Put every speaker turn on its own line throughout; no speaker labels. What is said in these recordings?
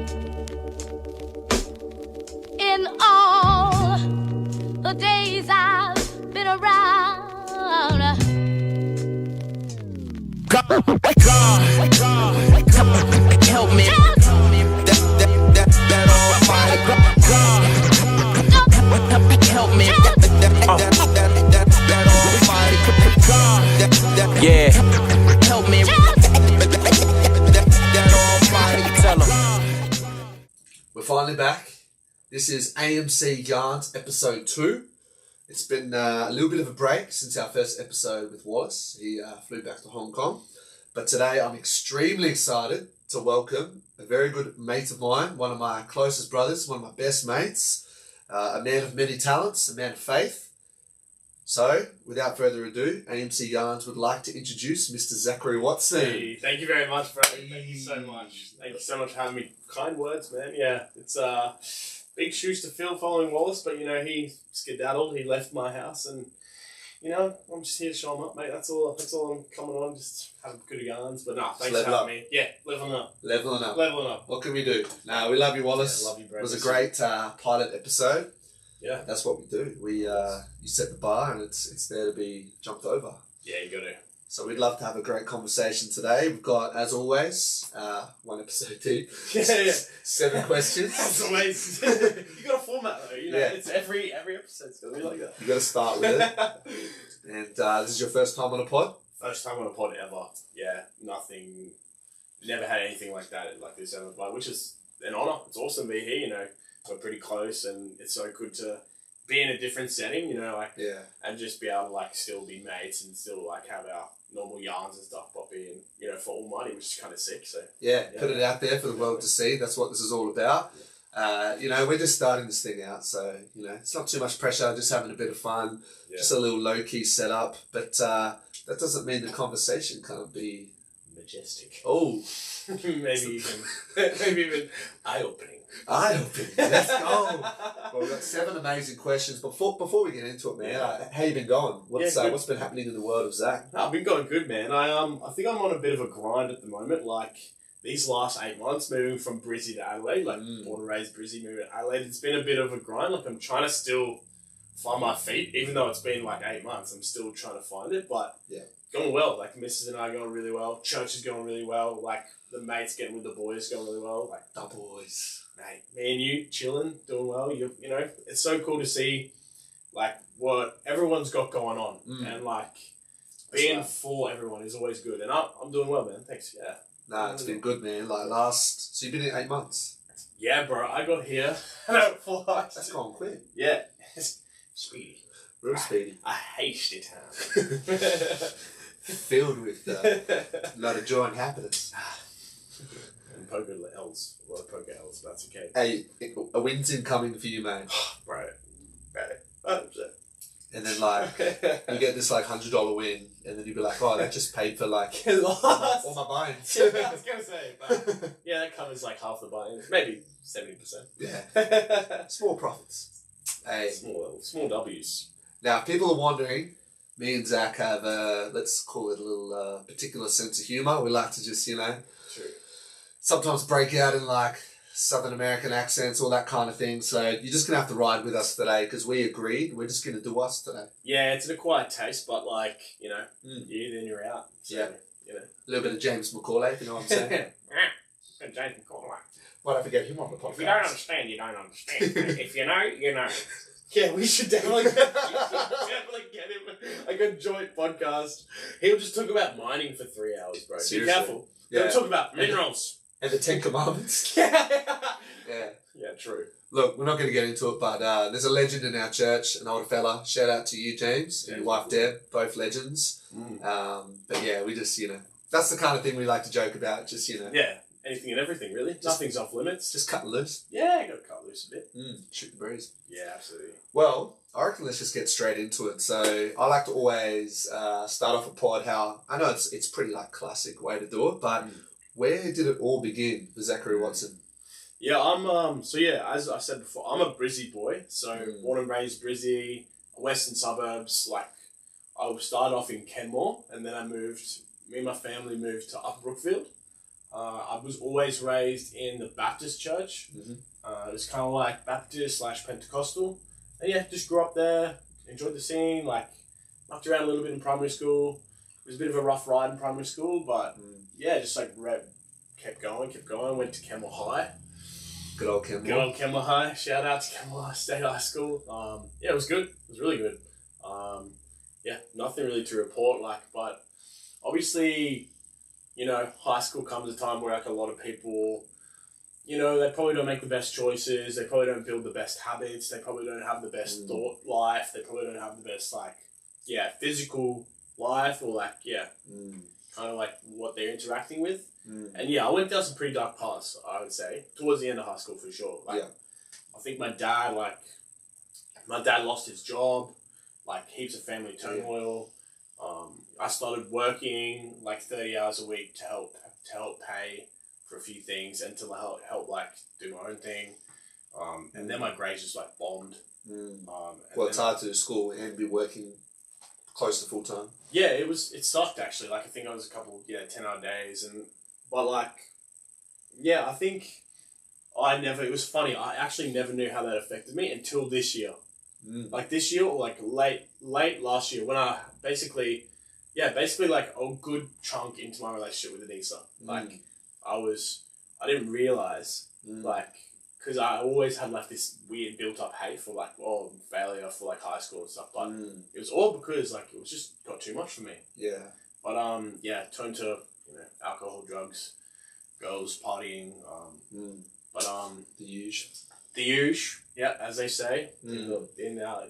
In all the days I've been around,
God, help me. That almighty God, help me. That almighty God, yeah, help me. That almighty, tell him.
We're finally back. This is AMC Yarns episode 2. It's been a little bit of a break since our first episode with Wallace. He flew back to Hong Kong. But today I'm extremely excited to welcome a very good mate of mine, one of my closest brothers, one of my best mates, a man of many talents, a man of faith. So, without further ado, AMC Yarns would like to introduce Mr. Zachary Watson.
Hey, thank you very much, bro. Thank you so much. Thank you so much for having me. Kind words, man. Yeah, it's big shoes to fill following Wallace, but you know, he skedaddled, he left my house, and you know, I'm just here to show him up, mate. That's all I'm coming on, just have good yarns. But nah, thanks for having me. Yeah, leveling up.
Leveling up.
Leveling up.
What can we do? No, we love you, Wallace.
Yeah, love you, bro.
It was a great pilot episode.
Yeah.
That's what we do. We you set the bar and it's there to be jumped over.
Yeah, you got to.
So we'd love to have a great conversation today. We've got, as always, one episode deep.
Yeah.
7 questions.
As always. You got a format though, you know.
Yeah.
It's every episode's gonna be like that.
You got to start with it. And this is your first time on a pod?
First time on a pod ever. Yeah, nothing. Never had anything like that, like this ever. But which is an honour. It's awesome to be here. You know, we're pretty close, and it's so good to be in a different setting. You know, like and just be able to like still be mates and still like have our normal yarns and stuff, but being, you know, for almighty, which is kind of sick. So
put it out there for the world to see. That's what this is all about. You know, we're just starting this thing out, so you know, it's not too much pressure. Just having a bit of fun, just a little low key setup. But that doesn't mean the conversation can't be
majestic.
Oh,
maybe even eye opening.
Eye-opening. Let's go. Well, we've got 7 amazing questions. Before we get into it, man, how you been going? What's been happening in the world of Zach?
I've been going good, man. I think I'm on a bit of a grind at the moment. Like these last 8 months, moving from Brizzy to Adelaide, like born and raised Brizzy, moving to Adelaide, it's been a bit of a grind. Like I'm trying to still find my feet, even though it's been like 8 months. I'm still trying to find it, but going well. Like Mrs. and I are going really well. Church is going really well. Like the mates getting with the boys going really well. Like
the boys.
Mate, me and you chilling, doing well. You know, it's so cool to see like what everyone's got going on, and like being for everyone is always good. And I'm doing well, man. Thanks. Yeah.
Nah, it's been good, man. Like so you've been here 8 months.
Yeah, bro. I got here. That's
gone quick.
Yeah, speedy.
Real speedy.
I hate it.
Filled with a lot of joy and happiness.
And poker L's. A lot of poker L's, but that's okay.
Hey, a win's incoming for you, mate.
Right.
And then like you get this like $100 win, and then you'd be like, oh, that just paid for like all my buy-ins.
Yeah, I was gonna say, but yeah, that covers like half the buy-ins, maybe 70%.
Yeah, small profits. Hey,
small W's.
Now, if people are wondering, me and Zach have let's call it a little particular sense of humour. We like to just, you know, sometimes break out in like Southern American accents, all that kind of thing. So you're just going to have to ride with us today because we agreed. We're just going to do us today.
Yeah, it's an acquired taste, but like, you know, then you're out. So, you know.
A little bit of James McCauley, if you know what I'm saying.
James McCauley.
Why don't I forget him on the podcast?
If you don't understand, you don't understand. If you know, you know. Yeah, we should definitely get him like a joint podcast. He'll just talk about mining for 3 hours, bro.
Seriously?
Be careful.
Yeah.
He'll talk about minerals.
And the 10 Commandments.
Yeah, true.
Look, we're not going to get into it, but there's a legend in our church, an older fella. Shout out to you, James, and your wife, Deb, both legends. But yeah, we just, you know, that's the kind of thing we like to joke about, just, you know.
Yeah, anything and everything, really. Nothing's off limits.
Just cutting loose.
Yeah, got to cut loose a bit.
Shoot the breeze.
Yeah, absolutely.
Well, I reckon let's just get straight into it. So I like to always start off a pod how, I know it's pretty like classic way to do it, but where did it all begin for Zachary Watson?
Yeah, I'm as I said before, I'm a Brizzy boy. So born and raised Brizzy, western suburbs. Like I started off in Kenmore, and then me and my family moved to Upper Brookfield. I was always raised in the Baptist church.
Mhm.
It was kind of like Baptist/Pentecostal. And yeah, just grew up there, enjoyed the scene, like, mucked around a little bit in primary school. It was a bit of a rough ride in primary school, but yeah, just like kept going, went to Kemmel High.
Good old Kemmel.
Good old Kemmel High. Shout out to Kemmel High State High School. Yeah, it was good. It was really good. Yeah, nothing really to report, like, but obviously, you know, high school comes a time where, like, a lot of people, you know, they probably don't make the best choices. They probably don't build the best habits. They probably don't have the best thought life. They probably don't have the best, like, physical life, or, like, kind of like what they're interacting with. And yeah, I went down some pretty dark paths, I would say, towards the end of high school for sure. Like, I think my dad lost his job, like, heaps of family turmoil. I started working like 30 hours a week to help pay for a few things and to help like do my own thing. And then my grades just like bombed.
Well, it's hard to do school and be working close to full time.
Yeah, it sucked actually. Like, I think I was a couple 10-hour days, but like, yeah, I think it was funny. I actually never knew how that affected me until this year. Like this year, or like late last year, when I basically like a good chunk into my relationship with Anissa. Like, I didn't realize, like, because I always had like this weird built up hate for like, failure for like high school and stuff. But it was all because like it was just got too much for me.
Yeah.
But turned to, you know, alcohol, drugs, girls, partying. But
the usual.
The usual, yeah, as they say in the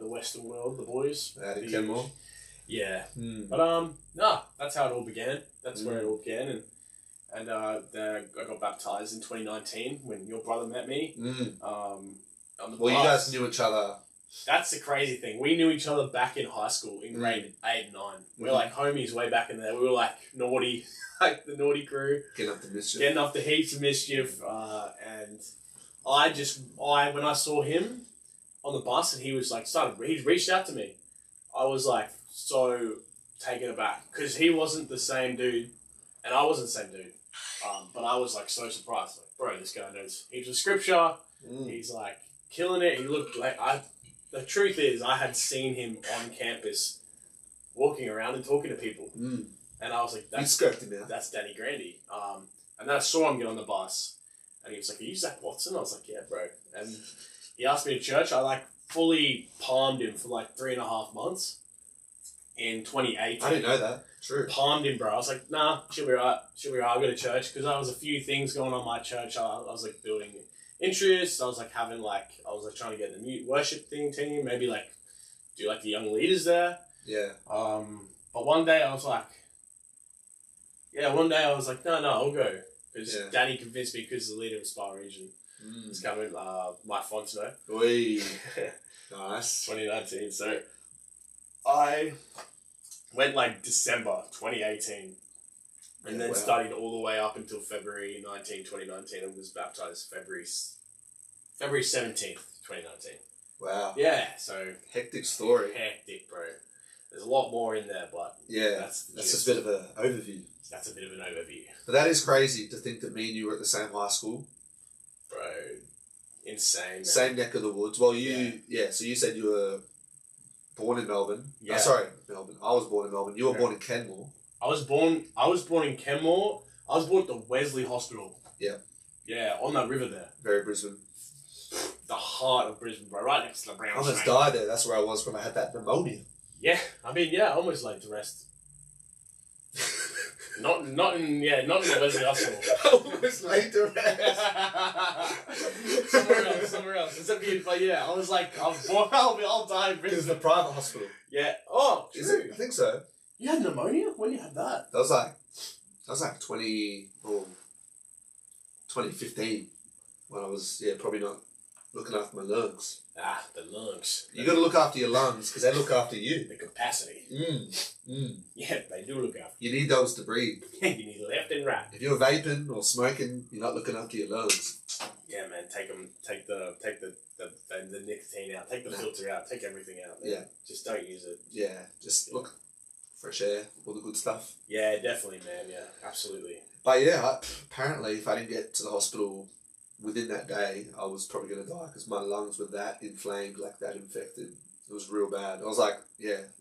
Western world, the boys.
Out in Kenmore.
Yeah. But that's how it all began. That's where it all began, and then I got baptized in 2019 when your brother met me. On the
Well, you guys knew each other.
That's the crazy thing. We knew each other back in high school in grade 8 and 9. We were like homies way back in there. We were like naughty, like the naughty crew.
Getting up to mischief.
Getting up to heaps of mischief. And when I saw him on the bus and he was like, he reached out to me. I was like so taken aback because he wasn't the same dude and I wasn't the same dude. But I was like so surprised. Like, bro, this guy knows heaps of scripture. He's like killing it. He looked like the truth is, I had seen him on campus walking around and talking to people. And I was like, that's Danny Grandy. And then I saw him get on the bus and he was like, are you Zach Watson? I was like, yeah, bro. And he asked me to church. I like fully palmed him for like 3.5 months in 2018.
I didn't know that. True.
Palmed him, bro. I was like, nah, she'll be right. I'll go to church. Because there was a few things going on in my church. I was like building interests. I was like trying to get the worship team, maybe like do like the young leaders there.
Yeah.
But one day I was like, no, I'll go. Because Danny convinced me because the leader of Spa Region is coming, Mike Fontenot.
Oi. Nice.
2019. So I went like December 2018 and then studied all the way up until February 19, 2019 and was baptized February 17th, 2019.
Wow.
Yeah, so...
Hectic story.
Hectic, bro. There's a lot more in there, but...
Yeah, that's just a bit of an overview.
That's a bit of an overview.
But that is crazy to think that me and you were at the same high school.
Bro, insane, man.
Same neck of the woods. Well, so you said you were born in Melbourne.
Yeah.
Melbourne. I was born in Melbourne. You were born in Kenmore.
I was born in Kenmore. I was born at the Wesley Hospital.
Yeah.
Yeah, on that river there.
Very Brisbane.
The heart of Brisbane, bro. Right next to the Brown
I almost died there. That's where I was when I had that pneumonia.
Yeah. I mean, almost laid to rest. Not in the Wesley Hospital.
Almost laid to rest.
somewhere else. It's a beautiful, I was like, I'll die in Brisbane.
It's the private hospital.
Yeah. Oh, true.
Is it? I think so.
You had pneumonia? When you had that?
That was like 2015 when I was probably not looking after my lungs.
Ah, the lungs.
You got to look after your lungs because they look after you.
The capacity. Yeah, they do look after
you. You need those to breathe.
You need left and right.
If you're vaping or smoking, you're not looking after your lungs.
Yeah, man. Take the nicotine out. Take the filter out. Take everything out. Man.
Yeah.
Just don't use it.
Yeah. Just look. fresh air, all the good stuff.
Yeah, definitely, man. Yeah, absolutely.
But yeah, apparently if I didn't get to the hospital within that day, I was probably going to die because my lungs were that inflamed, like that infected. It was real bad. I was like,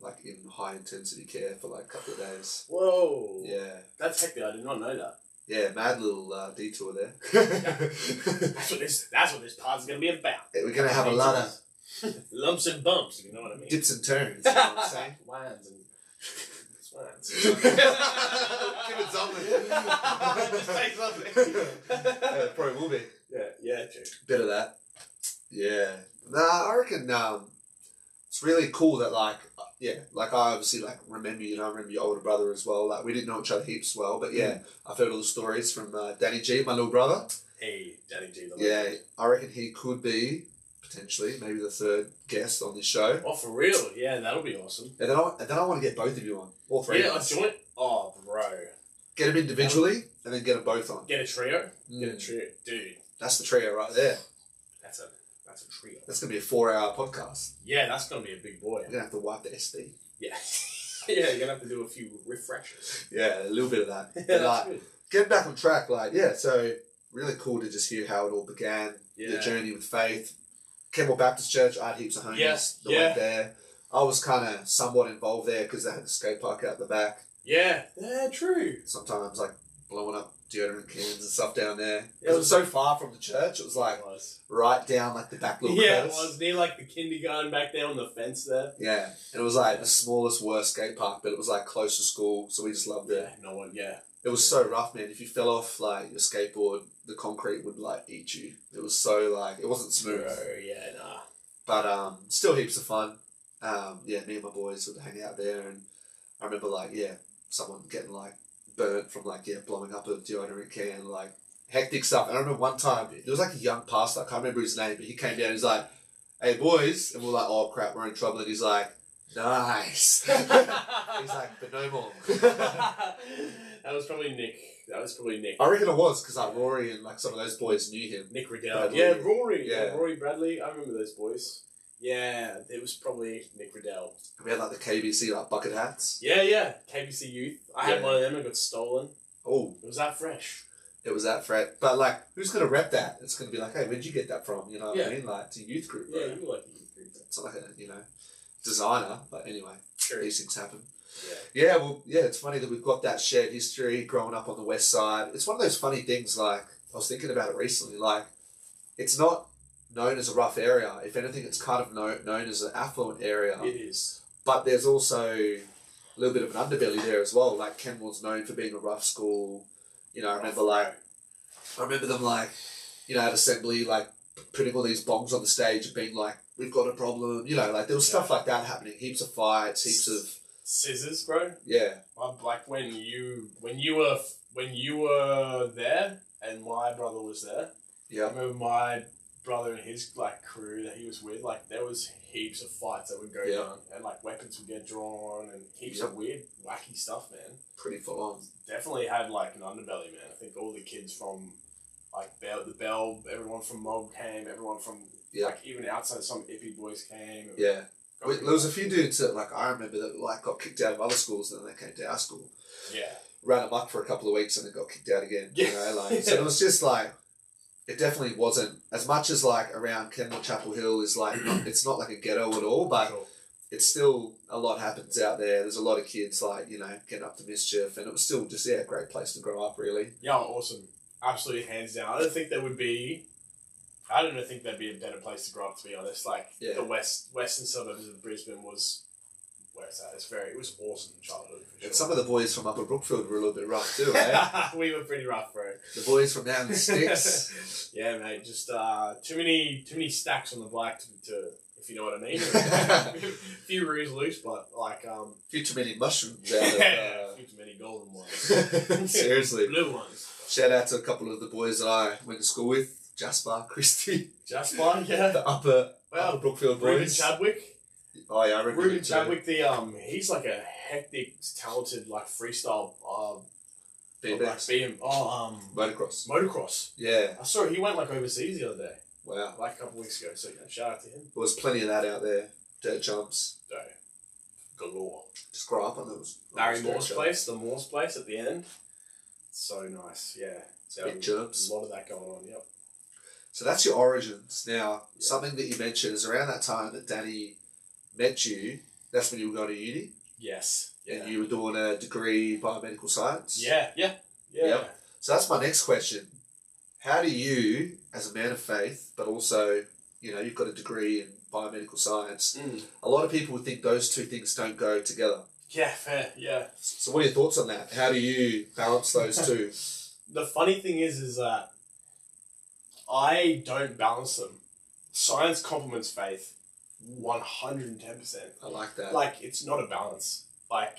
like in high intensity care for like a couple of days.
Whoa.
Yeah.
That's hectic. I did not know that.
Yeah, mad little detour there.
That's what this part's going to be about.
We're going to have a lot of
lumps and bumps, if you know what I mean.
dips and turns, you know what I'm saying?
Wines and swans.
Give it something.
Just take something.
Yeah, it probably will be.
Yeah, true.
Bit of that. Yeah. Nah, I reckon it's really cool that like I obviously like remember you, and I remember your older brother as well. Like we didn't know each other heaps well, but yeah, I've heard all the stories from Danny G, my little brother.
Hey, Danny G.
Yeah, I reckon he could be potentially maybe the third guest on this show.
Oh, for real? Yeah, that'll be awesome.
And then I want to get both of you on, all three.
Yeah,
of us.
a joint. Oh, bro.
Get them individually and then get them both on.
Get a trio. Get a trio, dude.
That's the trio right there.
That's a trio.
That's gonna be a 4-hour podcast.
Yeah, that's gonna be a big boy.
You're gonna have to wipe the SD.
Yeah. Yeah, you're gonna have to do a few refreshers.
Yeah, a little bit of that.
Yeah,
But,
that's
like,
good.
getting back on track, so really cool to just hear how it all began, your journey with faith. Kemble Baptist Church, I had heaps of homies that went there. I was kind of somewhat involved there because they had the skate park out the back.
Yeah, true.
Sometimes like blowing up deodorant cans and stuff down there.
Yeah,
It was so far from the church, it was like right down like the back little
yeah,
crevice.
it was near like the kindergarten back there on the fence there.
Yeah, and it was like the smallest, worst skate park, but it was like close to school, so we just loved it.
Yeah, no one, yeah.
It was so rough, man. If you fell off like your skateboard, the concrete would like eat you. It was so like it wasn't smooth.
Yeah, nah.
But still heaps of fun. Me and my boys would hang out there, and I remember like someone getting like burnt from like blowing up a deodorant can, like hectic stuff. And I remember one time there was like a young pastor, I can't remember his name, but he came down. He's like, "Hey boys," and we're like, "Oh crap, we're in trouble." And he's like, "Nice." He's like, "But no more."
That was probably Nick.
I reckon it was because like Rory and like some of those boys knew him.
Nick Riddell.
Bradley.
Yeah, Rory.
Yeah.
Rory Bradley. I remember those boys. Yeah, it was probably Nick Riddell.
And we had like the KBC like bucket hats.
Yeah. KBC Youth. I had one of them and got stolen.
Oh,
It was that fresh.
it was that fret. But like, who's gonna rep that? It's gonna be like, "Hey, where'd you get that from?" You know what
Yeah.
I mean? Like, it's a youth group, bro.
Yeah, you were like a youth group.
It's not like a designer, but anyway,
Sure.
these things happen.
Yeah.
Yeah, it's funny that we've got that shared history growing up on the west side. It's one of those funny things, like, I was thinking about it recently, like, it's not known as a rough area. If anything, it's kind of known as an affluent area.
It is.
But there's also a little bit of an underbelly there as well. Like, Kenmore's known for being a rough school. I remember them, like, at assembly, like, putting all these bongs on the stage and being like, "We've got a problem." Like, there was stuff like that happening. Heaps of fights, heaps of...
Scissors, bro.
Yeah.
Like when you were there and my brother was there.
Yeah.
I remember my brother and his like crew that he was with, like there was heaps of fights that would go down and like weapons would get drawn and heaps of weird, wacky stuff, man.
Pretty full on.
Definitely had like an underbelly, man. I think all the kids from like the Bell, everyone from Mob came, everyone from like even outside some EP boys came.
Yeah. There was a few dudes that, like, I remember that, like, got kicked out of other schools and then they came to our school.
Yeah.
Ran amok for a couple of weeks and then got kicked out again.
Yeah.
So it was just, like, it definitely wasn't, as much as, like, around Kenmore Chapel Hill is, like, it's not like a ghetto at all, but it's still, a lot happens out there. There's a lot of kids, like, getting up to mischief, and it was still just, a great place to grow up, really.
Yeah, awesome. Absolutely, hands down. I don't think that'd be a better place to grow up, to be honest. Like, the western suburbs of Brisbane was, where it's at, it was awesome childhood, for sure.
And some of the boys from Upper Brookfield were a little bit rough too, eh?
We were pretty rough, bro.
The boys from down the sticks.
Yeah, mate, just too many stacks on the bike to if you know what I mean. A few roos loose, but like...
a few too many mushrooms out
a few too many golden ones.
Seriously.
Blue ones.
Shout out to a couple of the boys that I went to school with. Jasper, Christy.
Jasper, yeah.
The upper Brookfield boys.
Ruben Chadwick.
Oh yeah, I remember
Ruben Chadwick, he's like a hectic, talented, like freestyle
BMX.
Motocross.
Yeah.
I saw he went like overseas the other day.
Wow.
Like a couple of weeks ago, so shout out to him.
There was plenty of that out there. Dirt jumps.
galore.
Just grow up on those.
Barry Moore's place, the Moore's place at the end. So nice, yeah. So
Big germs.
a lot of that going on, yep.
So that's your origins. Now, something that you mentioned is around that time that Danny met you, that's when you were going to uni?
Yes. Yeah.
And you were doing a degree in biomedical science?
Yeah.
Yep. So that's my next question. How do you, as a man of faith, but also, you've got a degree in biomedical science, a lot of people would think those two things don't go together.
Yeah, fair, yeah.
So what are your thoughts on that? How do you balance those two?
The funny thing is that I don't balance them. Science complements faith 110%.
I like that.
Like, it's not a balance. Like,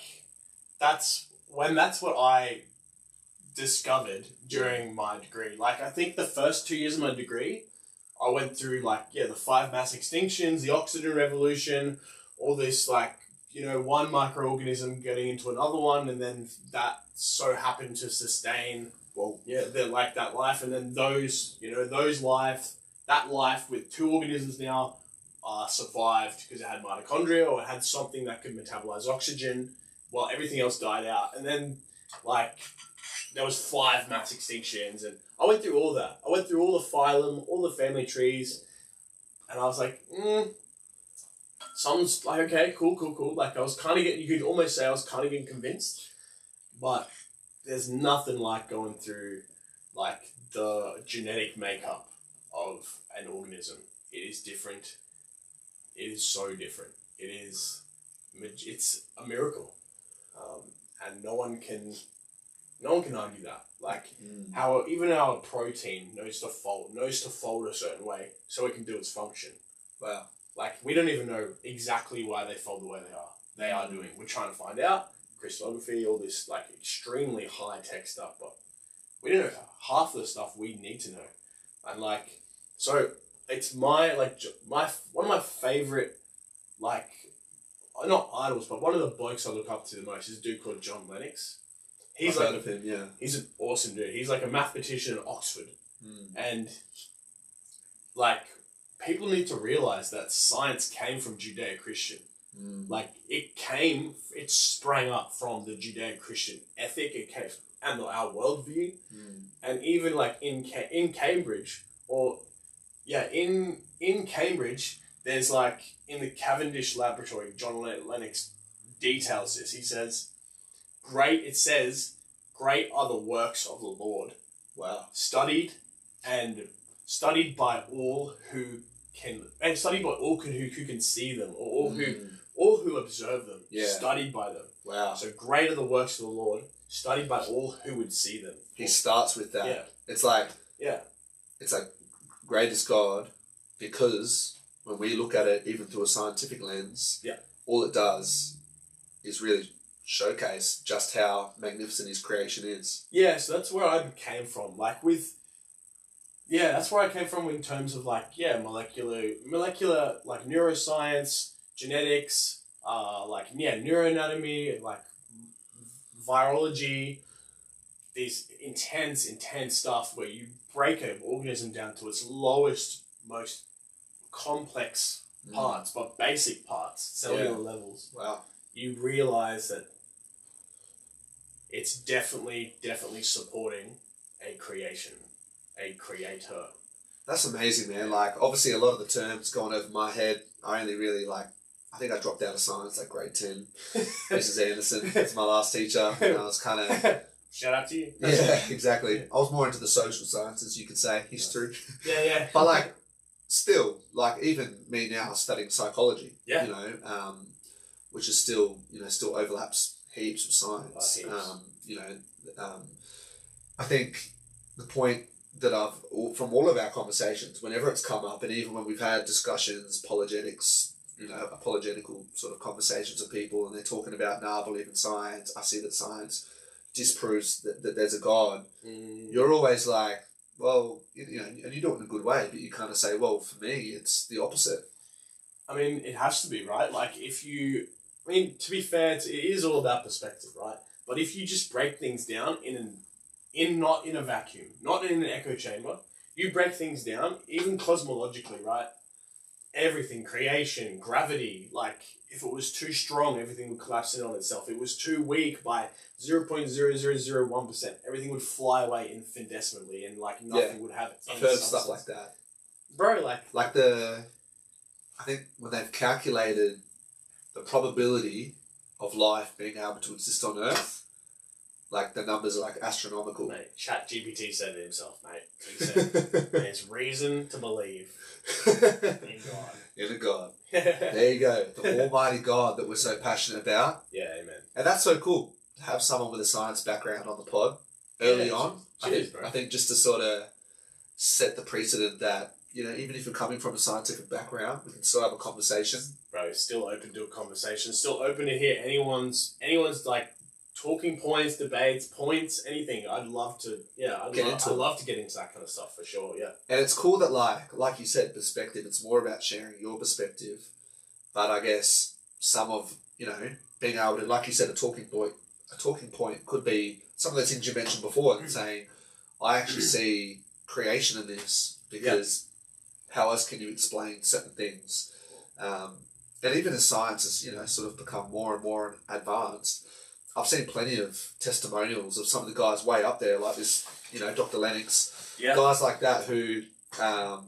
that's what I discovered during my degree. Like, I think the first 2 years of my degree, I went through, the 5 mass extinctions, the oxygen revolution, all this, one microorganism getting into another one, and then that so happened to sustain, that life, and then that life with 2 organisms now survived because it had mitochondria or it had something that could metabolize oxygen while everything else died out. And then, there was 5 mass extinctions, and I went through all that. I went through all the phylum, all the family trees, and I was like, someone's like, okay, cool. Like, I was kind of you could almost say I was kind of getting convinced, but there's nothing like going through, the genetic makeup of an organism. It is different. It is so different. It's a miracle. And no one can argue that. How even our protein knows to fold a certain way so it can do its function.
Wow.
We don't even know exactly why they fold the way they are. They are doing. We're trying to find out. Crystallography, all this extremely high tech stuff, but we don't know half the stuff we need to know. And so it's my one of my favorite not idols, but one of the blokes I look up to the most is a dude called John Lennox. He's
I've heard of him, yeah.
He's an awesome dude. He's a mathematician at Oxford. And people need to realise that science came from Judeo-Christian. It sprang up from the Judeo-Christian ethic, and our worldview. And even in Cambridge, in Cambridge, there's in the Cavendish laboratory, John Lennox details this. He says, great are the works of the Lord.
Wow.
Studied by all who can see them, or all who observe them.
Yeah.
Studied by them.
Wow.
So great are the works of the Lord, studied by all who would see them.
He starts with that.
Yeah.
It's greatest God, because when we look at it even through a scientific lens, all it does is really showcase just how magnificent his creation is.
Yeah, so that's where I came from. That's where I came from in terms of molecular neuroscience, genetics, neuroanatomy, virology, these intense stuff where you break an organism down to its lowest, most complex parts, but basic parts, cellular levels.
Wow.
You realise that it's definitely supporting a creation, a creator.
That's amazing, man. Obviously a lot of the terms going over my head. I only really I think I dropped out of science grade 10. Mrs. Anderson, that's my last teacher. And I was kind of...
Shout out to you.
Yeah, exactly. I was more into the social sciences, you could say, history.
Yeah.
But still, even me now studying psychology, which is still overlaps heaps with science. I think the point that from all of our conversations, whenever it's come up, and even when we've had discussions, apologetical sort of conversations with people, and they're talking about, I believe in science, I see that science disproves that there's a God, you're always well, and you do it in a good way, but you kind of say, well, for me, it's the opposite.
I mean, it has to be, right? To be fair, it is all about perspective, right? But if you just break things down not in a vacuum, not in an echo chamber, you break things down, even cosmologically, right? everything, creation, gravity, like if it was too strong, everything would collapse in on itself. If it was too weak by 0.0001%, everything would fly away infinitesimally and like nothing would have any
I've heard of
substance.
stuff like that.
Bro, like
I think when they've calculated the probability of life being able to exist on Earth, like the numbers are like astronomical.
mate, ChatGPT said it himself, mate. He said, there's reason to believe in God.
In a God. There you go. The almighty God that we're so passionate about.
Yeah, amen.
And that's so cool to have someone with a science background on the pod early on.
Cheers, bro.
I think just to sort of set the precedent that, you know, even if you're coming from a scientific background, we can still have a conversation.
Bro, still open to a conversation, still open to hear anyone's like talking points, debates, points, anything. I'd love to, I'd love to get into that kind of stuff for sure, yeah.
And it's cool that like you said, perspective, it's more about sharing your perspective. But I guess some of, you know, being able to, like you said, a talking point could be some of those things you mentioned before and saying, I actually see creation in this because how else can you explain certain things? And even as science has, you know, sort of become more and more advanced, I've seen plenty of testimonials of some of the guys way up there, like this, you know, Dr. Lennox, guys like that who
for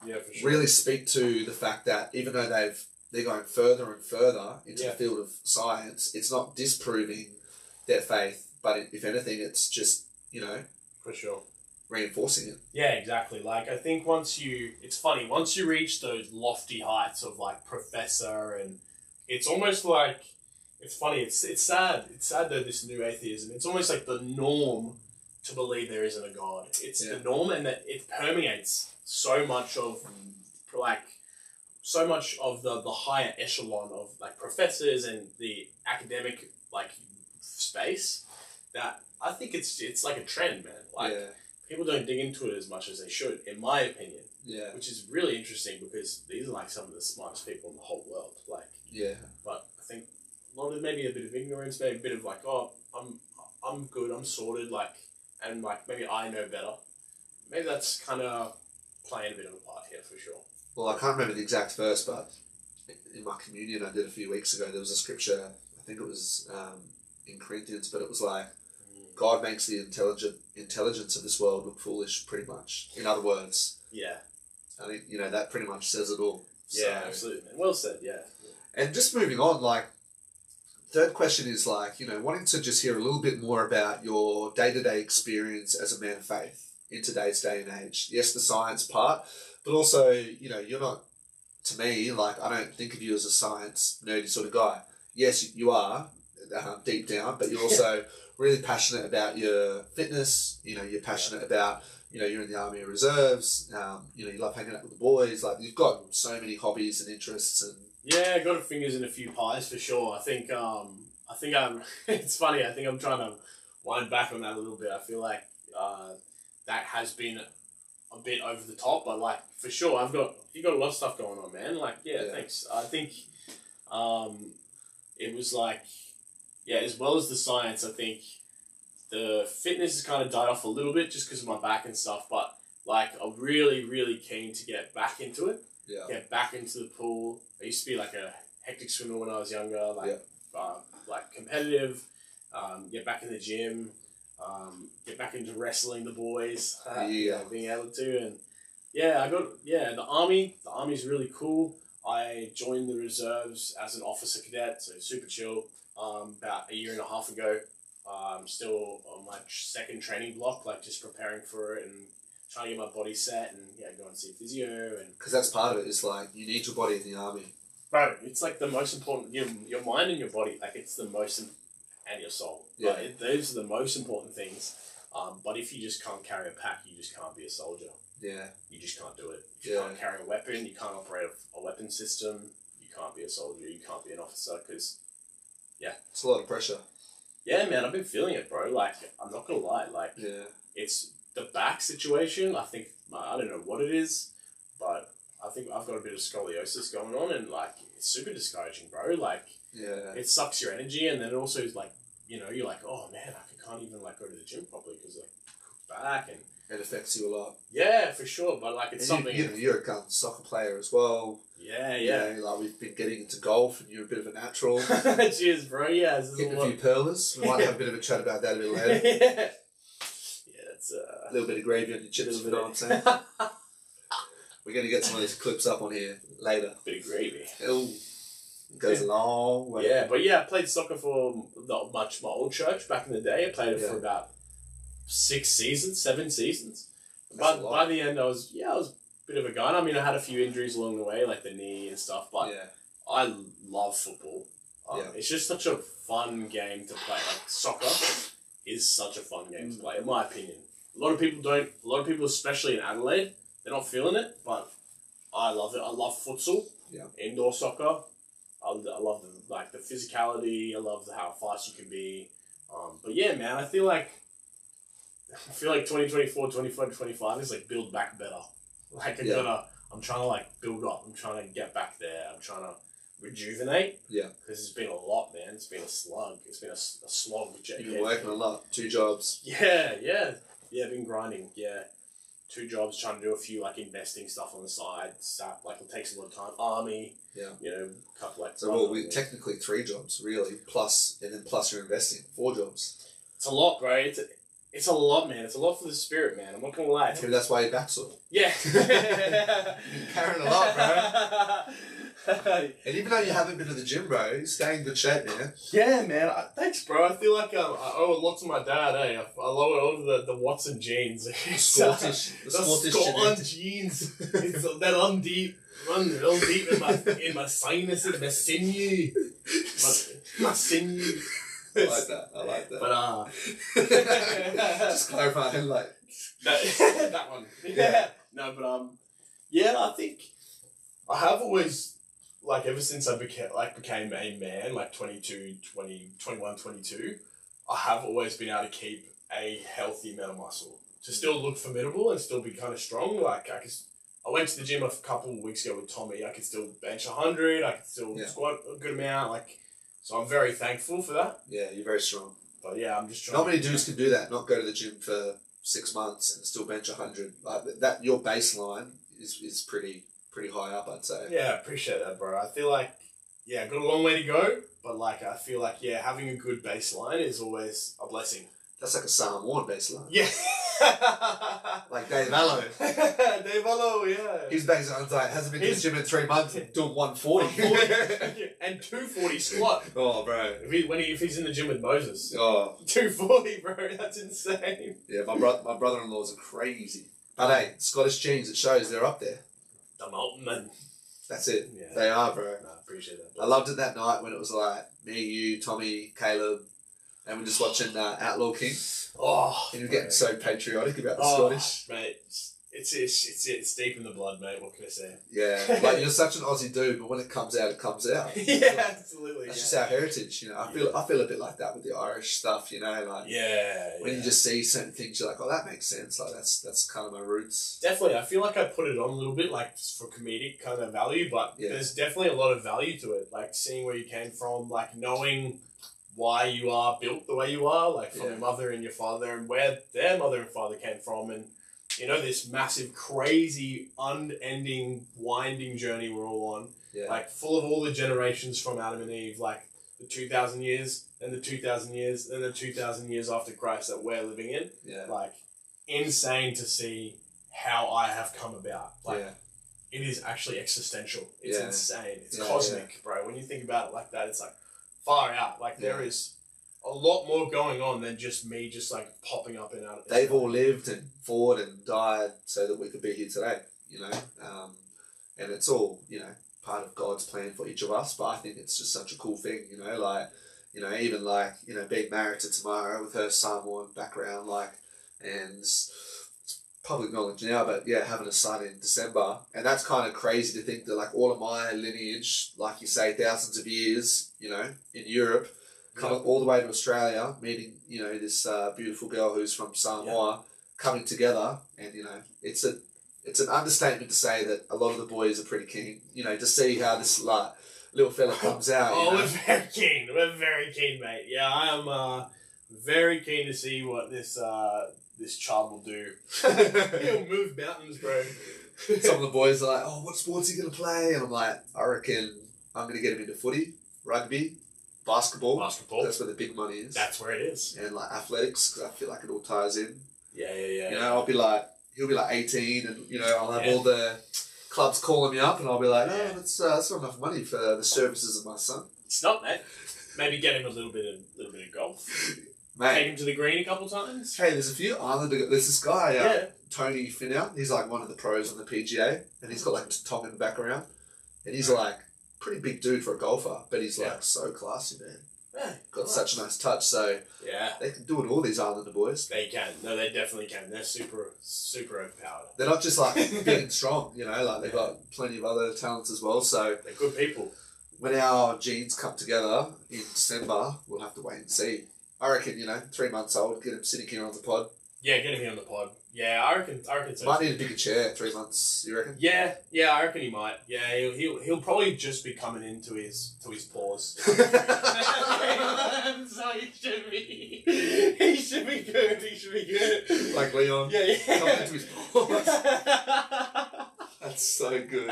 sure.
really speak to the fact that even though they're going further and further into the field of science, it's not disproving their faith, but if anything, it's just, you know,
for sure,
reinforcing it.
Yeah, exactly. Like, I think once you reach those lofty heights of like professor, and it's almost like, it's funny, it's sad though, this new atheism, it's almost like the norm to believe there isn't a God. It's the norm, and that it permeates so much of the higher echelon of like professors and the academic like space, that I think it's like a trend, man. Like, people don't dig into it as much as they should, in my opinion.
Yeah.
Which is really interesting because these are like some of the smartest people in the whole world. Like, but I think a lot of maybe a bit of ignorance, maybe a bit of like, oh, I'm good, I'm sorted, like, and like maybe I know better. Maybe that's kind of playing a bit of a part here for sure.
Well, I can't remember the exact verse, but in my communion I did a few weeks ago, there was a scripture, I think it was in Corinthians, but it was like, God makes the intelligence of this world look foolish, pretty much. In other words.
Yeah.
I think, you know, that pretty much says it all.
Yeah, absolutely. Well said, yeah.
And just moving on, like, third question is like, you know, wanting to just hear a little bit more about your day-to-day experience as a man of faith in today's day and age. Yes, the science part, but also, you know, you're not, to me, like, I don't think of you as a science nerdy sort of guy. Yes, you are, deep down, but you're also really passionate about your fitness, you know, you're passionate about, you know, you're in the Army Reserves, you know, you love hanging out with the boys, like, you've got so many hobbies and interests and...
Yeah, got a fingers in a few pies for sure. I think I'm, it's funny, I think I'm trying to wind back on that a little bit. I feel like that has been a bit over the top, but like, for sure, you got a lot of stuff going on, man. Like, thanks. I think it was like, as well as the science, I think the fitness has kind of died off a little bit just because of my back and stuff, but like, I'm really, really keen to get back into it.
Yeah.
Get back into the pool. I used to be like a hectic swimmer when I was younger, like competitive, get back in the gym, get back into wrestling the boys, being able to, and the army's really cool. I joined the reserves as an officer cadet, so super chill, about a year and a half ago. I'm still on my second training block, like just preparing for it and trying to get my body set and go and see physio. And
because that's part of it, it's like, you need your body in the army.
Bro, it's like the most important, your mind and your body, like it's the most, and your soul.
Yeah.
Like, those are the most important things. But if you just can't carry a pack, you just can't be a soldier.
Yeah.
You just can't do it. If you can't carry a weapon, you can't operate a weapon system, you can't be a soldier, you can't be an officer, because,
it's a lot of pressure.
Yeah, man, I've been feeling it, bro. Like, I'm not gonna lie, like, it's the back situation. I think, I don't know what it is, but I think I've got a bit of scoliosis going on, and like, it's super discouraging, bro. Like, it sucks your energy, and then it also is like, you know, you're like, oh man, I can't even like go to the gym properly because like back, and
it affects you a lot.
Yeah, for sure. But like it's
And
something.
you're a soccer player as well.
Yeah,
You
yeah.
know, like we've been getting into golf, and you're a bit of a natural.
Cheers, bro. Yeah, this is
Hitting
a
a
lot.
few pearlers. We might have a bit of a chat about that a bit later.
Yeah, it's
A little bit of gravy on your chips, if you know what I'm saying. We're going to get some of these clips up on here later.
Bit of gravy.
It goes a long way.
Yeah, but yeah, I played soccer for not much my old church back in the day. I played it for about 7 seasons. But by the end, I was a bit of a guy. I mean, I had a few injuries along the way, like the knee and stuff, but I love football. It's just such a fun game to play. Like, soccer is such a fun game to play, in my opinion. A lot of people, especially in Adelaide, they're not feeling it, but I love it. I love futsal, indoor soccer. I love the physicality. I love how fast you can be. But yeah, man, I feel like 2024, 25 is like build back better. Like I'm trying to like build up. I'm trying to get back there. I'm trying to rejuvenate. Yeah. Because it's been a lot, man. It's been a slug. It's been a slog.
You've been working a lot. 2 jobs.
Yeah. I've been grinding. Yeah. 2 jobs, trying to do a few like investing stuff on the side. Like it takes a lot of time. Army. Yeah. You know, a couple like.
So we technically 3 jobs really, plus you're investing 4 jobs.
It's a lot, bro. It's a lot, man. It's a lot for the spirit, man. I'm not gonna lie.
Maybe that's why you're back sore.
Yeah.
You're carrying a lot, bro. And even though you haven't been to the gym, bro, you stay in good shape, man.
Yeah, man. Thanks, bro. I feel like I owe a lot to my dad, eh? I owe it all to the Watson genes. The Scotland genes. It's that run deep in my sinuses, my sinew. My sinew.
I like that.
But
just clarifying, like
that one. Yeah. No, but I think I have always, like, ever since I became a man, like 22, 20, 21, 22, I have always been able to keep a healthy amount of muscle to still look formidable and still be kind of strong. Like I went to the gym a couple of weeks ago with Tommy. I could still bench 100. I could still squat a good amount. Like. So I'm very thankful for that.
Yeah, you're very strong.
But yeah, I'm just trying.
Not many dudes can do that. Not go to the gym for 6 months and still bench 100. Like that, your baseline is pretty high up, I'd say.
Yeah, I appreciate that, bro. I feel like I've got a long way to go, but like I feel like having a good baseline is always a blessing.
That's like a Sam Warren baseline.
Yeah.
Like Dave Allo.
Dave Allo, yeah.
His baseline like hasn't been to the gym in 3 months, doing 140.
And 240 squat.
Oh, bro.
If he's in the gym with Moses.
Oh.
240, bro. That's insane.
Yeah, my brother-in-laws are crazy. But hey, Scottish genes, it shows they're up there.
The mountain men.
That's it. Yeah. They are, bro.
No, I appreciate that.
I loved it that night when it was like me, you, Tommy, Caleb, and we're just watching Outlaw King.
Oh,
and you're getting so patriotic about the Scottish.
Mate, it's deep in the blood, mate. What can I say?
Yeah, like you're such an Aussie dude, but when it comes out, it comes out.
Yeah, absolutely.
That's just our heritage, you know. I feel a bit like that with the Irish stuff, you know. Like when you just see certain things, you're like, oh, that makes sense. Like that's kind of my roots.
Definitely, I feel like I put it on a little bit, like for comedic kind of value, but there's definitely a lot of value to it. Like seeing where you came from, like knowing why you are built the way you are, like from your mother and your father, and where their mother and father came from, and you know this massive, crazy, unending, winding journey we're all on, like full of all the generations from Adam and Eve, like the 2,000 years, and the 2,000 years, and the 2,000 years after Christ that we're living in. Yeah, like insane to see how I have come about. Like it is actually existential. It's insane. It's cosmic, bro. When you think about it like that, it's like far out. Like there is a lot more going on than just me just like popping up and out of this.
They've all lived and fought and died so that we could be here today, you know. And it's all, you know, part of God's plan for each of us. But I think it's just such a cool thing, you know, like, you know, even like, you know, being married to Tamara with her Samoan background, like, and it's public knowledge now, but having a son in December, and that's kind of crazy to think that like all of my lineage, like you say, thousands of years, you know, in Europe, coming all the way to Australia, meeting, you know, this beautiful girl who's from Samoa, coming together, and you know, it's an understatement to say that a lot of the boys are pretty keen, you know, to see how this like little fella comes out.
Oh, we're very keen. We're very keen, mate. Yeah, I am very keen to see what this this child will do. He'll move mountains, bro.
Some of the boys are like, oh, what sport's he going to play? And I'm like, I reckon I'm going to get him into footy, rugby, basketball.
Basketball.
That's where the big money is.
That's where it is.
And like athletics, because I feel like it all ties in.
Yeah.
You know, he'll be like 18 and, you know, I'll have all the clubs calling me up and I'll be like, oh, that's not enough money for the services of my son.
It's not, mate. Maybe get him a little bit of golf.
Mate.
Take him to the green a couple times.
Hey, there's a few Islander. There's this guy, Tony Finau. He's like one of the pros on the PGA, and he's got like Tom in the background, and he's like pretty big dude for a golfer, but he's like so classy, man.
Yeah,
got such a nice touch. So they can do it all. These Islander boys.
They can. No, they definitely can. They're super overpowered.
They're not just like big and strong, you know. Like they've got plenty of other talents as well. So
they're good people.
When our genes come together in December, we'll have to wait and see. I reckon, 3 months old, get him sitting here on the pod.
Yeah, get him here on the pod. Yeah, I reckon so.
Might need a bigger chair, 3 months, you reckon?
Yeah, I reckn he might. Yeah, he'll probably just be coming into his paws. So he should be good. He should be good.
Like Leon.
Yeah.
Coming into his paws. That's so good.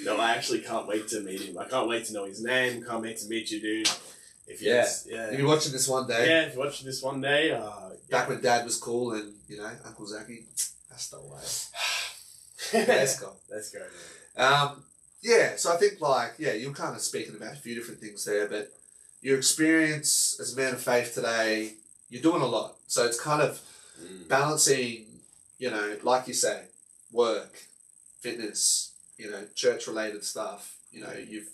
No, I actually can't wait to meet him. I can't wait to know his name. Can't wait to meet you, dude. If you're
watching this one day.
Yeah, if you're watching this one day.
Back when Dad was cool and, Uncle Zachy, that's the way. Let's go.
Let's go, man.
So I think, you're kind of speaking about a few different things there, but your experience as a man of faith today, you're doing a lot. So it's kind of balancing, like you say, work, fitness, church-related stuff. You've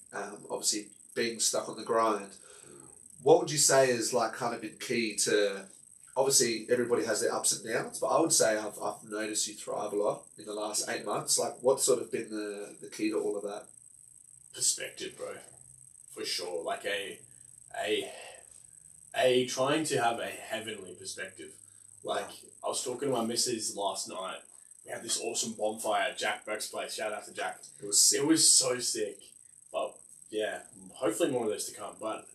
obviously been stuck on the grind. What would you say is kind of been key to, obviously everybody has their ups and downs, but I would say I've noticed you thrive a lot in the last 8 months. What's sort of been the key to all of that?
Perspective, bro. For sure. A trying to have a heavenly perspective. I was talking to my missus last night. We had this awesome bonfire at Jack Burke's place. Shout out to Jack.
It was sick.
It was so sick. But yeah, hopefully more of those to come. But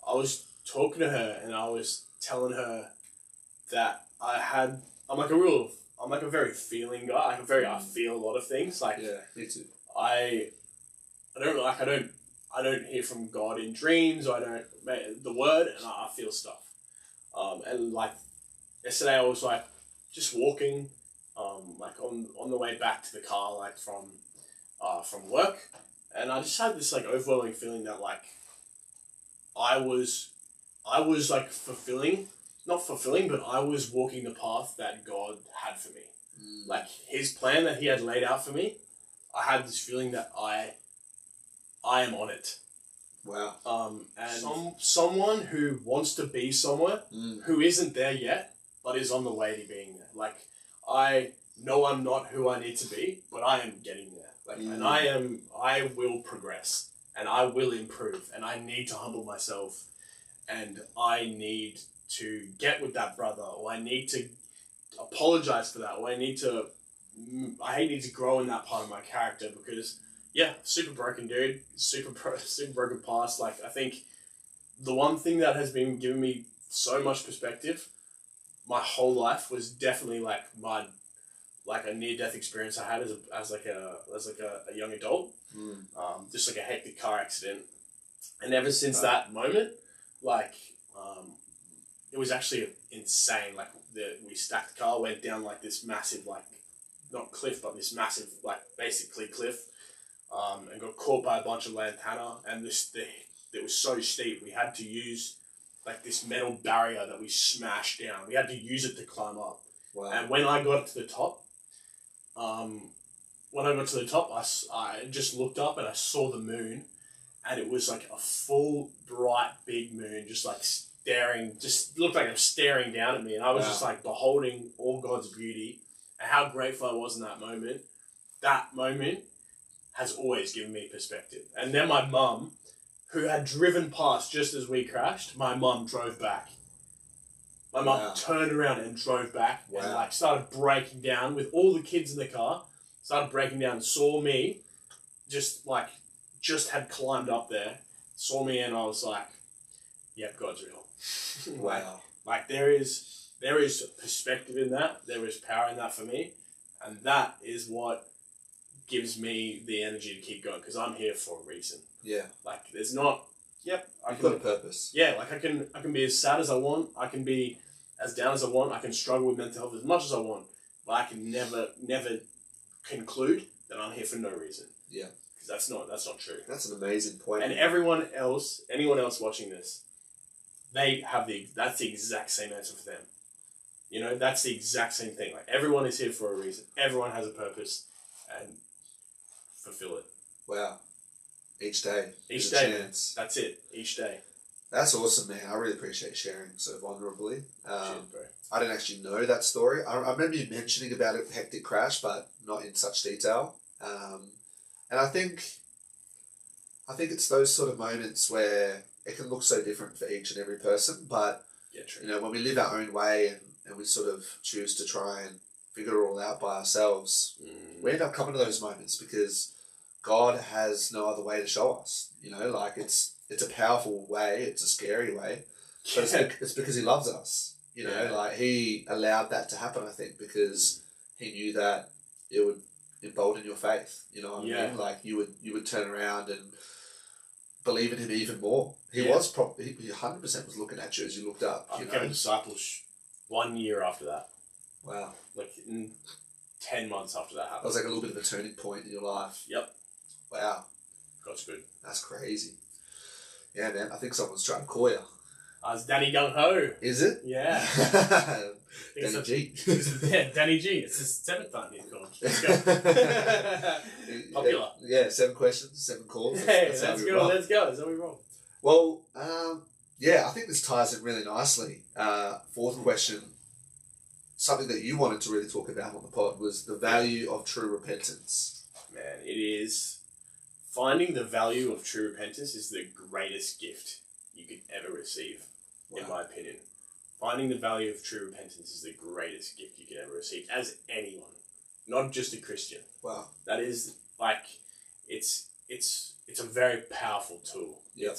I was talking to her and I was telling her that I'm like a very feeling guy. I feel a lot of things.
Yeah, me too.
I don't hear from God in dreams. I don't the word, and I feel stuff. And yesterday I was just walking, on the way back to the car, from work, and I just had this overwhelming feeling that I was not fulfilling, but I was walking the path that God had for me. His plan that he had laid out for me, I had this feeling that I am on it.
Wow.
And someone who wants to be somewhere, who isn't there yet, but is on the way to being there. I know I'm not who I need to be, but I am getting there. And I will progress, and I will improve, and I need to humble myself, and I need to get with that brother, or I need to apologize for that, or I need to grow in that part of my character, because super broken dude, super broken past. I think the one thing that has been giving me so much perspective my whole life was definitely a near-death experience I had as a young adult. Just a hectic car accident, and ever since that moment, it was actually insane. We stacked the car, went down this massive not cliff, but this massive basically cliff, and got caught by a bunch of lantana, and it was so steep we had to use this metal barrier that we smashed down. We had to use it to climb up.
Wow.
And when I got to the top, I just looked up and I saw the moon, and it was a full, bright, big moon, just staring, just looked like it was staring down at me, and I was just beholding all God's beauty and how grateful I was in that moment. That moment has always given me perspective. And then my mum, who had driven past just as we crashed, my mum drove back. My mum turned around and drove back and started breaking down with all the kids in the car. Started breaking down, saw me, just had climbed up there, saw me, and I was yep, God's real.
Wow.
There is there is perspective in that. There is power in that for me. And that is what gives me the energy to keep going, because I'm here for a reason.
Yeah.
Like, there's not...
You've got a purpose.
Yeah, like I can be as sad as I want. I can be as down as I want. I can struggle with mental health as much as I want. But I can never conclude that I'm here for no reason.
Yeah.
Because that's not true.
That's an amazing point.
And anyone else watching this, that's the exact same answer for them. You know, that's the exact same thing. Like, everyone is here for a reason. Everyone has a purpose, and fulfill it.
Wow. Each day.
Each day. Chance. That's it. Each day.
That's awesome, man. I really appreciate sharing so vulnerably.
Cheers, bro.
I didn't actually know that story. I remember you mentioning about a hectic crash, but not in such detail. And I think it's those sort of moments where it can look so different for each and every person, but
yeah, true.
You know, when we live our own way and we sort of choose to try and figure it all out by ourselves, we end up coming to those moments because God has no other way to show us. You know, like it's a powerful way, it's a scary way, but it's because He loves us. You know, like He allowed that to happen, I think, because He knew that it would embolden your faith. You know what I mean? Like you would turn around and believe in Him even more. He 100% was looking at you as you looked up.
I became a disciple 1 year after that.
Wow.
Like 10 months after that happened.
That was like a little bit of a turning point in your life.
Yep.
Wow.
God's good.
That's crazy. Yeah, man. I think someone's trying to call you.
It's Danny Gung Ho.
Is it?
Yeah.
Danny G.
Yeah, Danny G. It's his 7th time he's called. Let's go. Popular.
Yeah, 7 questions, 7 calls.
Hey, let's go. That's how we roll.
Well, I think this ties in really nicely. 4th question, something that you wanted to really talk about on the pod was the value of true repentance.
Man, it is... Finding the value of true repentance is the greatest gift you could ever receive, in my opinion. Finding the value of true repentance is the greatest gift you could ever receive, as anyone, not just a Christian.
Wow.
That is, like, it's a very powerful tool.
Yep.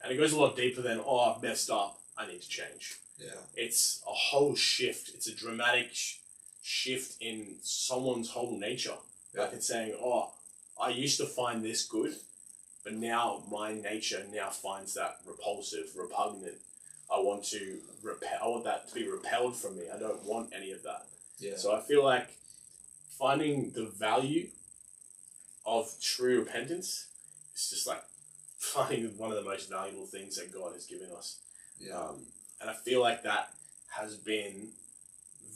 And it goes a lot deeper than, I've messed up, I need to change.
Yeah.
It's a whole shift. It's a dramatic shift in someone's whole nature.
Yeah.
Like it's saying, I used to find this good, but now my nature now finds that repulsive, repugnant. I want that to be repelled from me. I don't want any of that.
Yeah.
So I feel like finding the value of true repentance is just like finding one of the most valuable things that God has given us.
Yeah.
And I feel like that has been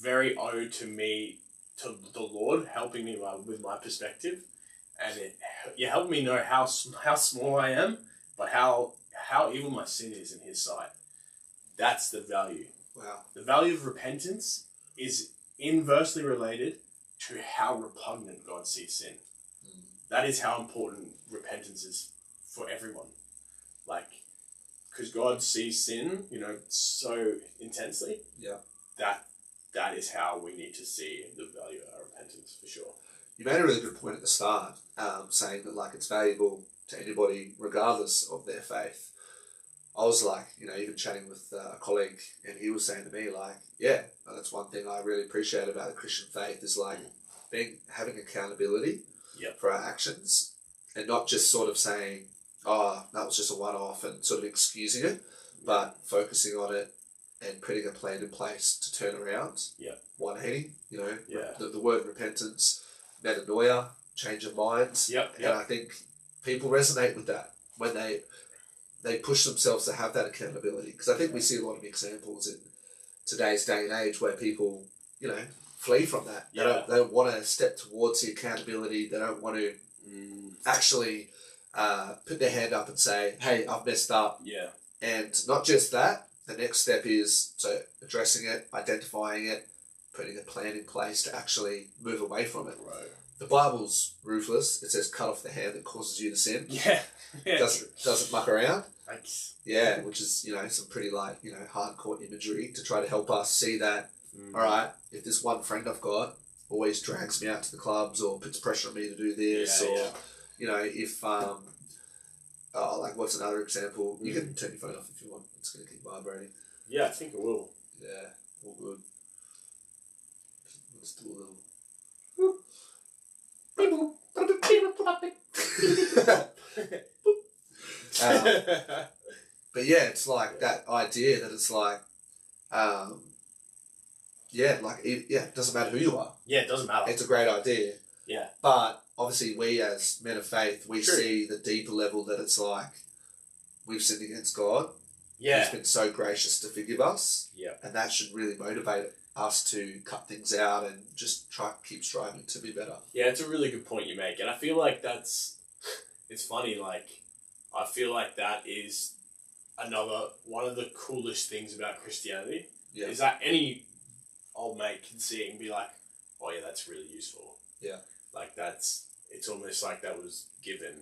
very owed to me, to the Lord, helping me with my perspective. And it helped me know how small I am, but how evil my sin is in His sight. That's the value.
Wow.
The value of repentance is inversely related to how repugnant God sees sin. That is how important repentance is for everyone. Like, because God sees sin, so intensely.
Yeah.
That is how we need to see the value of our repentance, for sure.
You made a really good point at the start, saying that like it's valuable to anybody regardless of their faith. I was like, even chatting with a colleague, and he was saying to me like, that's one thing I really appreciate about the Christian faith is like having accountability for our actions, and not just sort of saying, that was just a one-off and sort of excusing it, but focusing on it and putting a plan in place to turn around. 180, the word repentance, metanoia, change of minds. And I think people resonate with that when they push themselves to have that accountability. Because I think we see a lot of examples in today's day and age where people, flee from that. They don't want to step towards the accountability. They don't want to actually put their hand up and say, hey, I've messed up. And not just that, the next step is addressing it, identifying it, putting a plan in place to actually move away from it. Right. The Bible's ruthless. It says, cut off the hand that causes you to sin. Doesn't muck around.
Thanks.
Yeah, which is, some pretty hardcore imagery to try to help us see that, all right, if this one friend I've got always drags me out to the clubs or puts pressure on me to do this, if, like what's another example? You can turn your phone off if you want. It's going to keep vibrating.
Yeah, I think it will.
Yeah, all good. Let's do a little. But yeah, it's like that idea that it's like, it doesn't matter who you are.
Yeah, it doesn't matter.
It's a great idea.
Yeah.
But obviously, we as men of faith, we
True.
see the deeper level that it's like we've sinned against God.
Yeah.
He's been so gracious to forgive us.
Yeah.
And that should really motivate us to cut things out and just keep striving to be better.
Yeah, it's a really good point you make. And I feel like it's funny, like, I feel like that is one of the coolest things about Christianity.
Yeah.
Is that any old mate can see it and be like, oh yeah, that's really useful.
Yeah.
Like it's almost like that was given,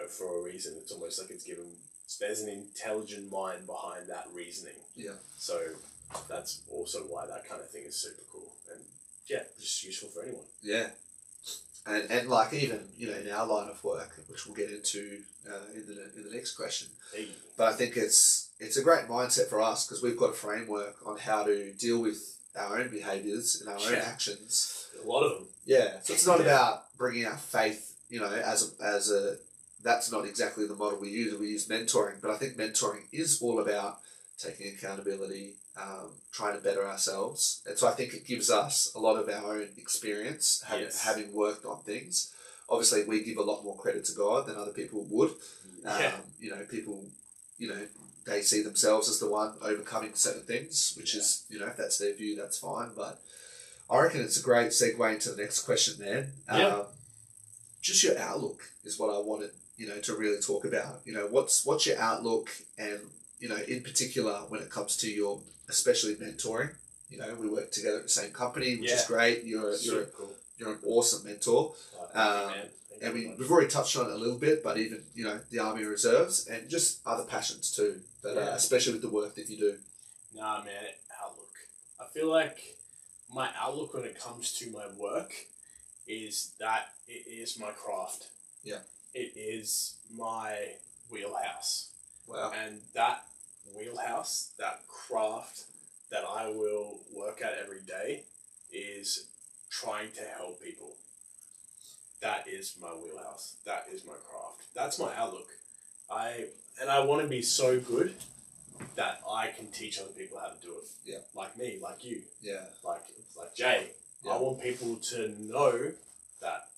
for a reason. It's almost like it's given, there's an intelligent mind behind that reasoning.
Yeah.
So that's also why that kind of thing is super cool. And yeah, just useful for anyone.
Yeah. And like even, in our line of work, which we'll get into in the next question.
Hey.
But I think it's a great mindset for us because we've got a framework on how to deal with our own behaviours and our own actions.
A lot of them.
Yeah. So it's not about bringing our faith, as a that's not exactly the model we use. We use mentoring, but I think mentoring is all about taking accountability, trying to better ourselves. And so I think it gives us a lot of our own experience having worked on things. Obviously, we give a lot more credit to God than other people would. People, they see themselves as the one overcoming certain things, which is, if that's their view, that's fine. But I reckon it's a great segue into the next question, man. Just your outlook is what I wanted, to really talk about. What's your outlook and, in particular when it comes to your, especially mentoring. We work together at the same company, which is great. You're an awesome mentor. And we've already touched on it a little bit, but even, the Army Reserves and just other passions too, that especially with the work that you do.
Nah, man, outlook. I feel like my outlook when it comes to my work is that it is my craft.
Yeah.
It is my wheelhouse.
Wow.
And that wheelhouse, that craft that I will work at every day is trying to help people. That is my wheelhouse. That is my craft. That's my outlook. I want to be so good that I can teach other people how to do it.
Yeah.
Like me, like you.
Yeah.
Like Jay.
Yeah.
I want people to know that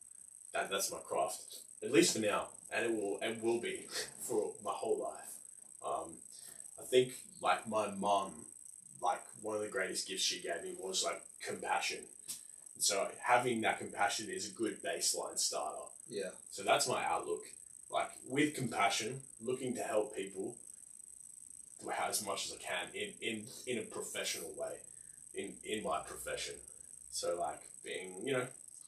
that's my craft. At least for now. And it will be for my whole life. I think like my mum, like one of the greatest gifts she gave me was like compassion. So having that compassion is a good baseline starter.
Yeah.
So that's my outlook. Like with compassion, looking to help people as much as I can in a professional way, in my profession. So like being,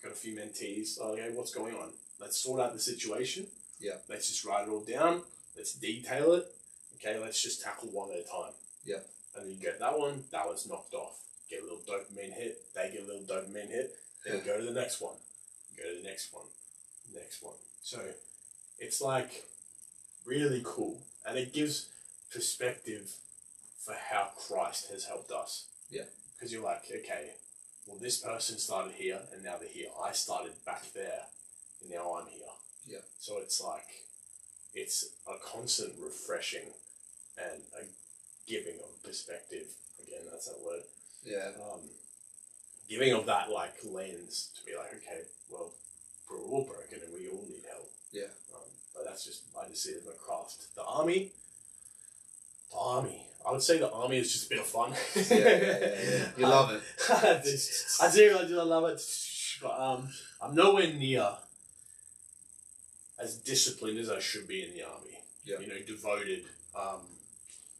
got a few mentees. Oh, okay, what's going on? Let's sort out the situation.
Yeah.
Let's just write it all down. Let's detail it. Okay, let's just tackle one at a time.
Yeah.
And then you get that one's knocked off. Get a little dopamine hit, they get a little dopamine hit, then go to the next one. Go to the next one. Next one. So it's like really cool. And it gives perspective for how Christ has helped us.
Yeah. Because
you're like, okay, well this person started here and now they're here. I started back there and now I'm here.
Yeah.
So it's like, it's a constant refreshing and a giving of perspective. Again, that's that word.
Yeah.
Giving of that like lens to be like, okay, well, we're all broken and we all need help.
Yeah.
But I just see it as my craft. The army. I would say the army is just a bit of fun.
Yeah. You love it.
I do. I love it. But I'm nowhere near as disciplined as I should be in the army.
Yeah.
Devoted.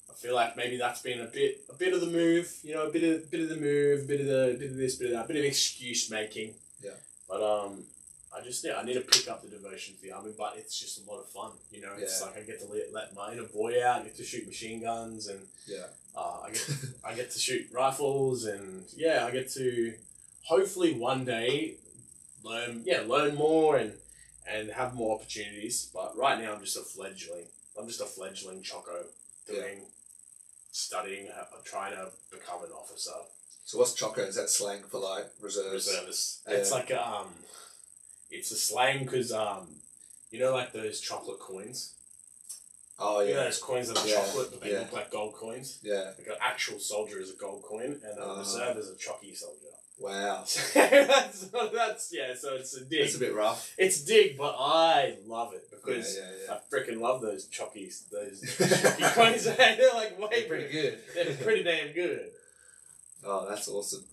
I feel like maybe that's been a bit of the move, a bit of the move, a bit of this, bit of that, a bit of excuse making.
Yeah.
But I need to pick up the devotion to the army, but it's just a lot of fun. It's like I get to let my inner boy out, I get to shoot machine guns, and I get to shoot rifles, and I get to hopefully one day learn more and have more opportunities. But right now I'm just a fledgling choco doing studying, trying to become an officer.
So what's choco? Is that slang for like reserves?
Reservist.
Yeah.
It's like it's a slang because you know, like those chocolate coins.
Oh
You
yeah.
know those coins that are
Yeah,
chocolate, but they
yeah.
look like gold coins.
Yeah.
Like an actual soldier is a gold coin, and a reserve is a chocky soldier.
Wow.
that's yeah. So it's a dig.
It's a bit rough.
It's dig, but I love it because
Yeah.
I freaking love those chockies. Those chocky coins. They're like way
They're pretty good.
They're pretty damn good.
Oh, that's awesome.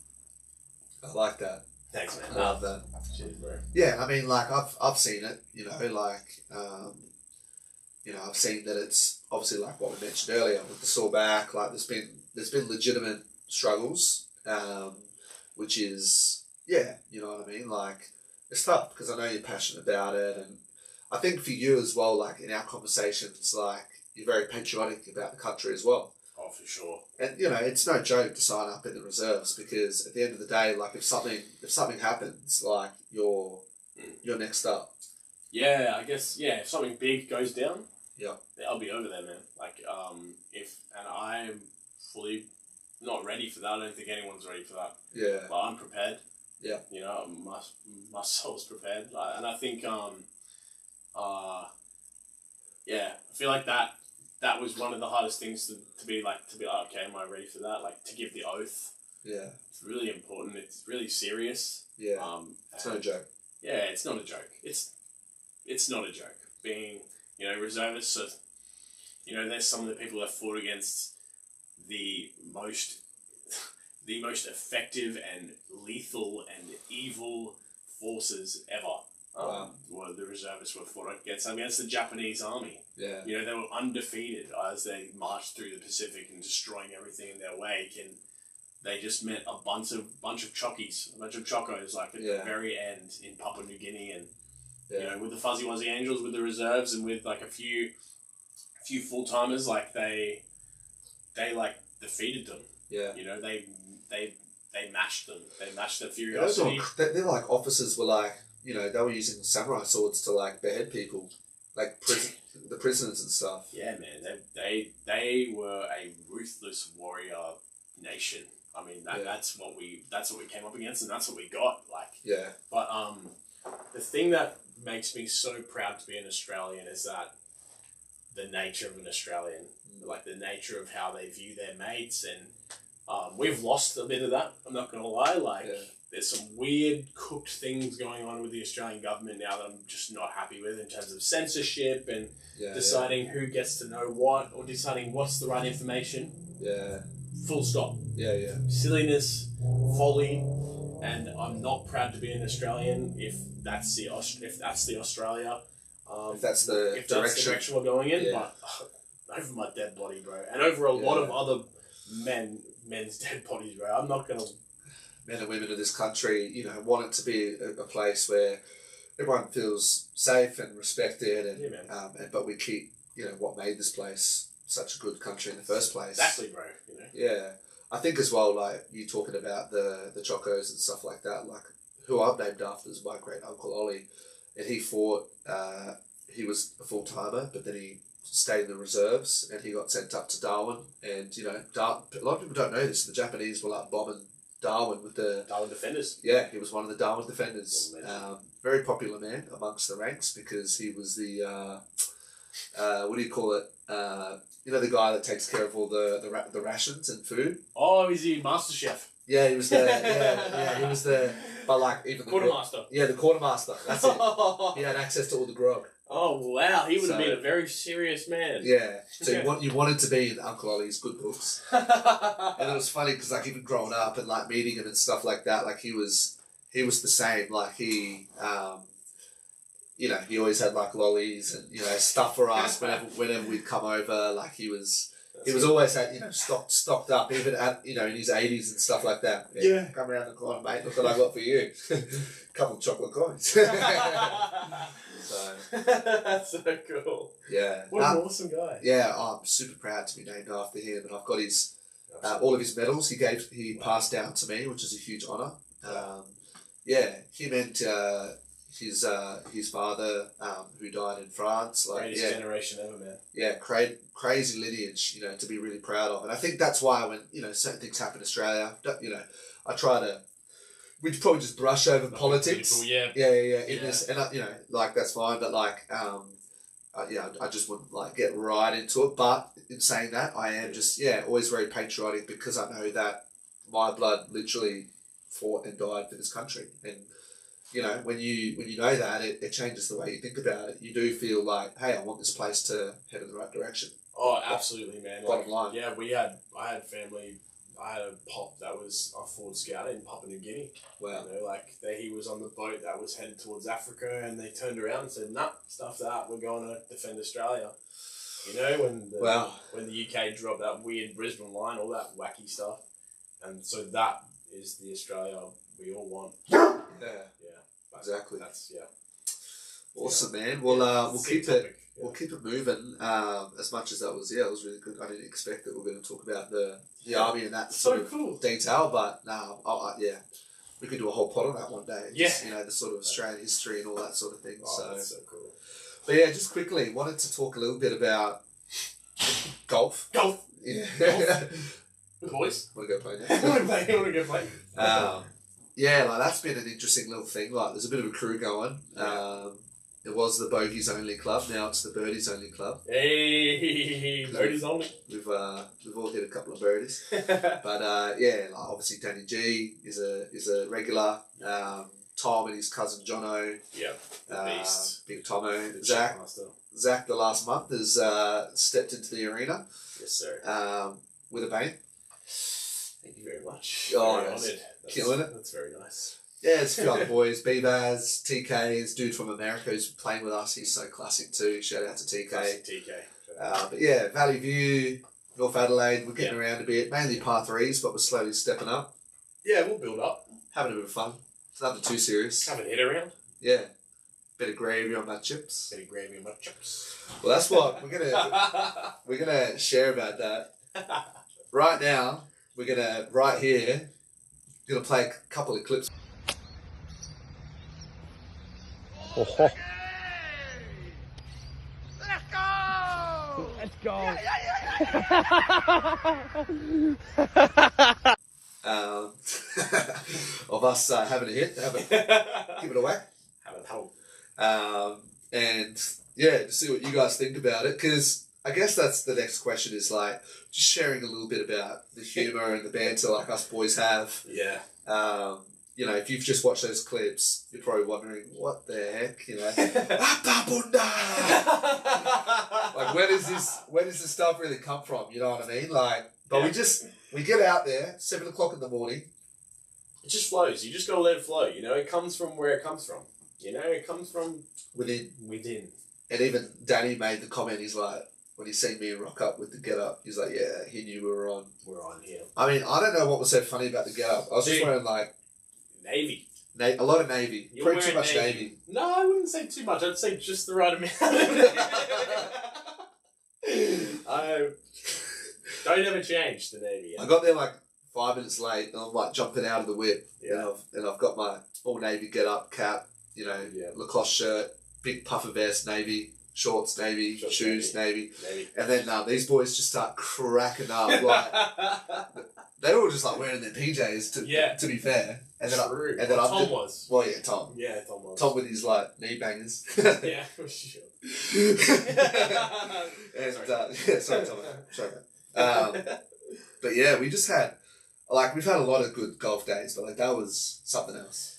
I like that.
Thanks, man.
I love that.
Cheers, bro.
Yeah, I mean, like I've seen it. You know, like I've seen that it's obviously like what we mentioned earlier with the sore back. Like there's been legitimate struggles, which is you know what I mean. Like it's tough because I know you're passionate about it, and I think for you as well. Like in our conversations, like you're very patriotic about the country as well.
Oh, for sure.
And you know, it's no joke to sign up in the reserves because at the end of the day, like if something happens, like you're next up.
Yeah, I guess. Yeah, if something big goes down,
Yeah.
I'll be over there, man. Like, and I'm fully not ready for that. I don't think anyone's ready for that.
Yeah.
But I'm prepared.
Yeah.
You know, my soul's prepared, and I think I feel like that was one of the hardest things to be like, okay, am I ready for that? Like, to give the oath.
Yeah.
It's really important. It's really serious.
Yeah. It's no joke.
Yeah, it's not a joke. It's not a joke. Being, you know, reservists. So, you know, there's some of the people that fought against the most effective and lethal and evil forces ever.
Wow.
Well, the reservists were fought against the Japanese army.
Yeah.
You know, they were undefeated as they marched through the Pacific and destroying everything in their wake, and they just met a bunch of chockies, a bunch of chocos, like at the very end in Papua New Guinea, and you know, with the Fuzzy Wuzzy Angels, with the reserves, and with like a few full timers, like they like defeated them. Yeah. You know, they matched them. They matched their furiosity.
They're like officers were like, you know, they were using samurai swords to like behead people, like the prisoners and stuff.
Yeah, man. They were a ruthless warrior nation. I mean, that's what we came up against, and that's what we got. Like, yeah. But the thing that makes me so proud to be an Australian is that the nature of an Australian, like the nature of how they view their mates, and we've lost a bit of that. I'm not gonna lie. Like, there's some weird cooked things going on with the Australian government now that I'm just not happy with in terms of censorship and deciding who gets to know what, or deciding what's the right information. Yeah. Full stop. Yeah. Silliness, folly, and I'm not proud to be an Australian if that's the Australia.
If that's the
direction we're going in, but over my dead body, bro, and over a lot of other men's dead bodies, bro. I'm not gonna.
Men and women of this country, you know, want it to be a place where everyone feels safe and respected, and but we keep, you know, what made this place such a good country in the first place.
Exactly, bro. You know.
Yeah, I think as well, like you talking about the Chocos and stuff like that, like who I'm named after is my great uncle Ollie, and he fought. He was a full timer, but then he stayed in the reserves, and he got sent up to Darwin. And you know, a lot of people don't know this. The Japanese were like bombing Darwin with the
Darwin defenders.
Yeah, he was one of the Darwin defenders. Very popular man amongst the ranks because he was the what do you call it? You know, the guy that takes care of all the rations and food.
Oh, is he Master Chef?
Yeah, he was the he was the but like even
quartermaster.
The quartermaster. That's it. He had access to all the grog.
Oh wow, he would have been a very serious man.
Yeah, so you wanted to be in Uncle Ollie's good books, and it was funny because like even growing up and like meeting him and stuff like that, like he was the same. Like he, you know, he always had like lollies and you know stuff for us whenever we'd come over. Like he was always had, you know, stocked up even at, you know, in his 80s and stuff like that. Yeah, come around the corner, mate. Look what I got for you. Couple of chocolate coins. So
that's so cool.
Yeah,
what an awesome guy.
Yeah, I'm super proud to be named after him, and I've got his all of his medals. He passed down to me, which is a huge honour. Yeah, him his father, who died in France. Like,
Greatest generation ever, man.
Yeah, crazy lineage, to be really proud of. And I think that's why when, certain things happen in Australia, I try to, we'd probably just brush over politics.
Political,
In this, and that's fine, but I just wouldn't get right into it. But in saying that, I am just always very patriotic, because I know that my blood literally fought and died for this country. And when you know that, it changes the way you think about it. You do feel like, hey, I want this place to head in the right direction.
Oh, absolutely, man.
Bottom line.
Yeah, I had family. I had a pop that was a Ford Scout in Papua New Guinea.
Wow.
He was on the boat that was headed towards Africa, and they turned around and said, "Nah, stuff that. We're going to defend Australia." When the UK dropped that weird Brisbane line, all that wacky stuff, and so that is the Australia we all want.
Yeah. Exactly. Awesome, man. Well, we'll keep it. We'll keep it moving. As much as that was, it was really good. I didn't expect that we were going to talk about the army and that sort of
cool
detail, but we could do a whole pod on that one day. Just, the sort of Australian history and all that sort of thing.
That's so cool.
But yeah, just quickly, wanted to talk a little bit about golf.
Golf.
Yeah.
Golf. With boys.
Want to go play now?
Want to go play?
That's been an interesting little thing. There's a bit of a crew going. It was the Bogies Only Club. Now it's the Birdies Only Club.
Hey, Birdies Only.
We've all hit a couple of birdies. But obviously Danny G is a regular. Tom and his cousin Jono.
Yeah. Beast.
Big Tomo. Zach the last month has stepped into the arena.
Yes, sir.
With a bang.
Thank you very much.
Oh,
very honoured.
Killing it.
That's very nice.
Yeah, it's a few other boys. B-Baz, TK, this dude from America who's playing with us. He's so classic too. Shout out to TK.
Classic TK.
But yeah, Valley View, North Adelaide, we're getting around a bit. Mainly par threes, but we're slowly stepping up.
Yeah, we'll build up.
Having a bit of fun. It's nothing too serious.
Having a hit around.
Yeah. Bit of gravy on my chips.
Bit of gravy on my chips.
Well, that's what we're gonna share about that. Right now, right here, we're gonna play a couple of clips.
Oh.
Let's go!
Of us having a hit, give it a whack.
Have a help.
And to see what you guys think about it, because I guess that's the next question is just sharing a little bit about the humour and the banter like us boys have.
Yeah.
If you've just watched those clips, you're probably wondering, what the heck, where does this stuff really come from? You know what I mean? We get out there, 7 o'clock in the morning.
It just flows. You just gotta let it flow. It comes from where it comes from. It comes from
within.
And
even Danny made the comment, he's like, when he seen me rock up with the get up, he's like, yeah, he knew we were on.
We're on here.
I mean, I don't know what was so funny about the get up. I was just wearing
Navy.
A lot of navy. Probably too much navy.
No, I wouldn't say too much. I'd say just the right amount. I don't ever change the navy.
I got there 5 minutes late, and I'm jumping out of the whip, and I've got my all navy get up cap, Lacoste shirt, big puffer vest, navy. Shorts, navy, shoes, navy. And then these boys just start cracking up. They were all just wearing their PJs, to be fair. And then
Tom was.
Well, yeah, Tom.
Yeah, Tom was.
Tom with his knee bangers.
Yeah, for sure.
And, sorry, Tom. Sorry, but yeah, we just had, we've had a lot of good golf days, but that was something else.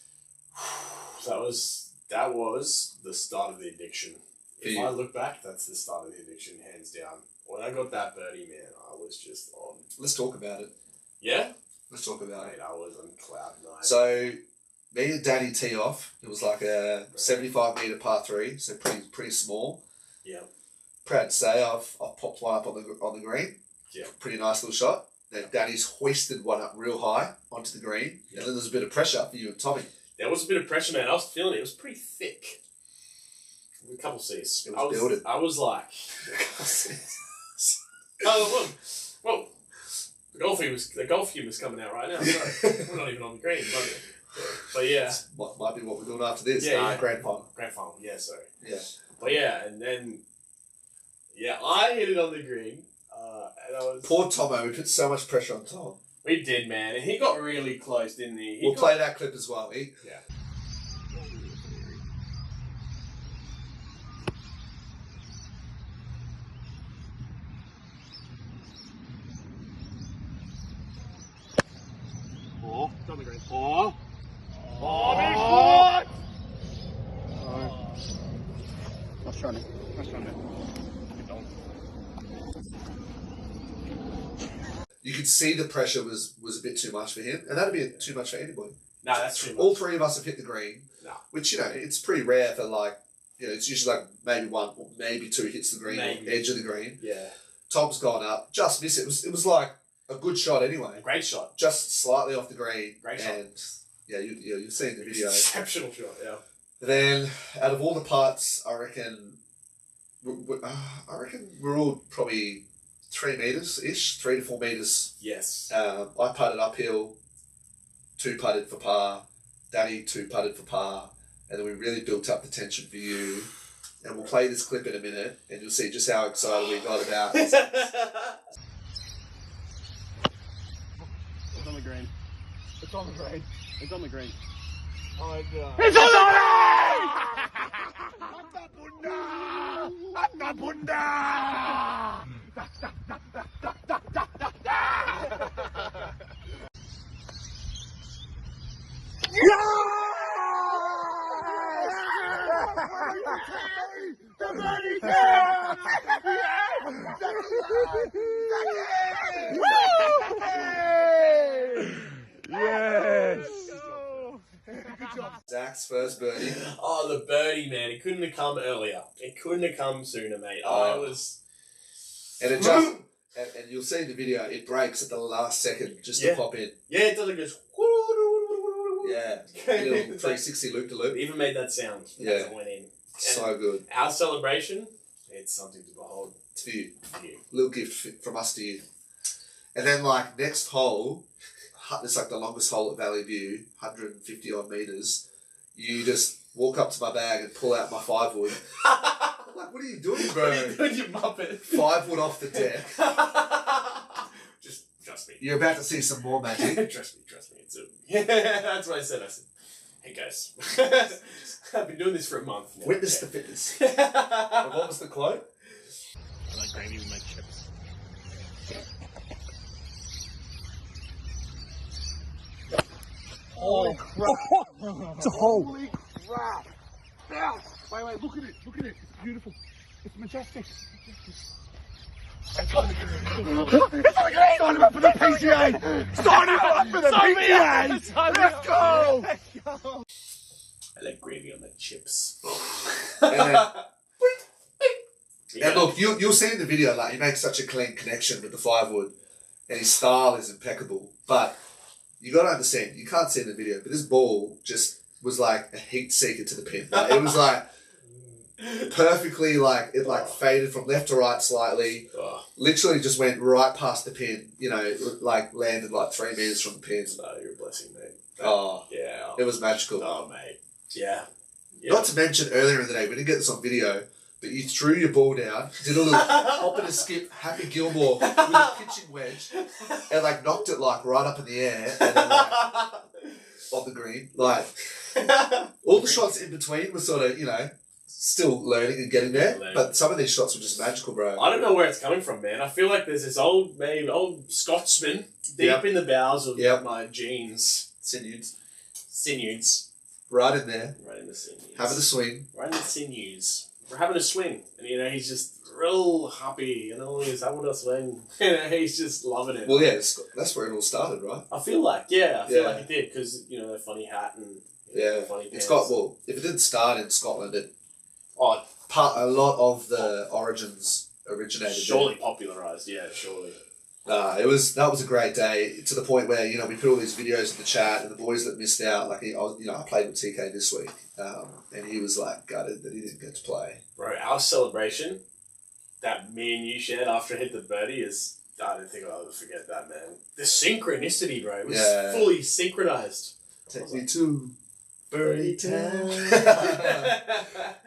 That was the start of the addiction. If I look back, that's the start of the addiction, hands down. When I got that birdie, man, I was just on.
Let's talk about it.
Yeah?
Let's talk about it.
I was on cloud nine.
So, me and Danny tee off. It was a 75 metre par 3, so pretty small.
Yeah.
Proud to say, I've popped one up on the green.
Yeah.
Pretty nice little shot. Then Danny's hoisted one up real high onto the green. Yeah. And then there's a bit of pressure for you and Tommy.
There was a bit of pressure, man. I was feeling it. It was pretty thick. A couple C's.
It was builded.
I was like... Oh, well, the golf humour's coming out right now. Sorry. We're not even on the green, but But yeah.
Might be what we're doing after this.
Yeah.
Grand final.
Grand final, yeah, sorry.
Yeah.
But yeah, and then, yeah, I hit it on the green. And I was...
Poor Tomo, we put so much pressure on Tom.
We did, man. And he got really close, didn't he?
We'll play that clip as well.
Yeah. Oh, it's on the green. Oh! Oh, big shot!
Nice try, mate. Nice try, mate.
You could see the pressure was a bit too much for him, and that'd be too much for anybody.
No, that's true.
All three of us have hit the green,
No.
which, you know, it's pretty rare for, like, you know, it's usually like maybe one or maybe two hits the green, or edge of the green.
Yeah.
Tom's gone up, just missed it. It was like a good shot anyway.
Great shot.
Just slightly off the green.
Great shot.
And, yeah, you've seen the video.
Exceptional shot, yeah.
Then, out of all the putts, I reckon we're all probably 3 metres-ish, 3 to 4 metres.
Yes.
I putted uphill, 2 putted for par, Danny 2 putted for par, and then we really built up the tension for you. And we'll play this clip in a minute, and you'll see just how excited we got about it.
It's on the green. It's on the green. It's on the green.
Oh my god.
It's on the green! Atta bunda! Yes!
Zach's first birdie.
Oh, the birdie, man. It couldn't have come earlier. It couldn't have come sooner, mate. I was...
And it just... And you'll see in the video, it breaks at the last second just to pop in.
Yeah, it does. It goes...
Yeah. Little 360 loop-to-loop.
It even made that sound as it went in.
So good.
Our celebration, it's something to behold.
It's for you.
For you.
Little gift from us to you. And then, like, next hole, it's like the longest hole at Valley View, 150 odd metres. You just walk up to my bag and pull out my 5-wood. I'm like, what are you doing, bro?
What are you doing, you muppet?
5-wood off the deck.
Just trust me.
You're about to see some more magic.
Trust me. It's that's what I said. I said, hey guys, I've been doing this for a month now.
Witness the fitness. And what was the quote?
I like gravy with my chips. Holy crap! It's a hole. Holy crap! Wait, look at it. It's beautiful. It's majestic. It's on the green. Sign him up for the PGA! Sign him up for the PGA! Let's go!
I like gravy on the chips.
And look, you'll see in the video, like, he makes such a clean connection with the 5-wood, and his style is impeccable. But you got to understand, you can't see in the video, but this ball just was like a heat seeker to the pin. Like, it was like perfectly, like, it like faded from left to right slightly. Literally just went right past the pin. You know, like landed like 3 meters from the pin.
No, you're a blessing, mate.
Yeah, it was magical.
Oh, mate. Yeah.
Not to mention earlier in the day, we didn't get this on video, but you threw your ball down, did a little hop and a skip, Happy Gilmore with a pitching wedge, and like knocked it like right up in the air, and then like on the green. Like all the shots in between were sort of, you know, still learning and getting there, but some of these shots were just magical, bro.
I don't know where it's coming from, man. I feel like there's this old Scotsman deep in the bowels of my genes. Sinews.
Right in there.
Right in the sinews.
Having a swing.
Right in the sinews. We're having a swing. And, you know, he's just real happy. You know, he's having a swing. You know, he's just loving it.
Well, yeah, that's where it all started, right?
I feel like, I feel like it did. Because, you know, the funny hat and funny pants.
It's got, well, if it didn't start in Scotland, a lot of the origins originated
surely
there.
popularised, surely.
That was a great day, to the point where, you know, we put all these videos in the chat, and the boys that missed out, like, I played with TK this week, and he was like gutted that he didn't get to play.
Bro, our celebration that me and you shared after I hit the birdie is, I don't think I'll ever forget that, man. The synchronicity, bro, it was fully synchronized.
Take me to
Birdie Town.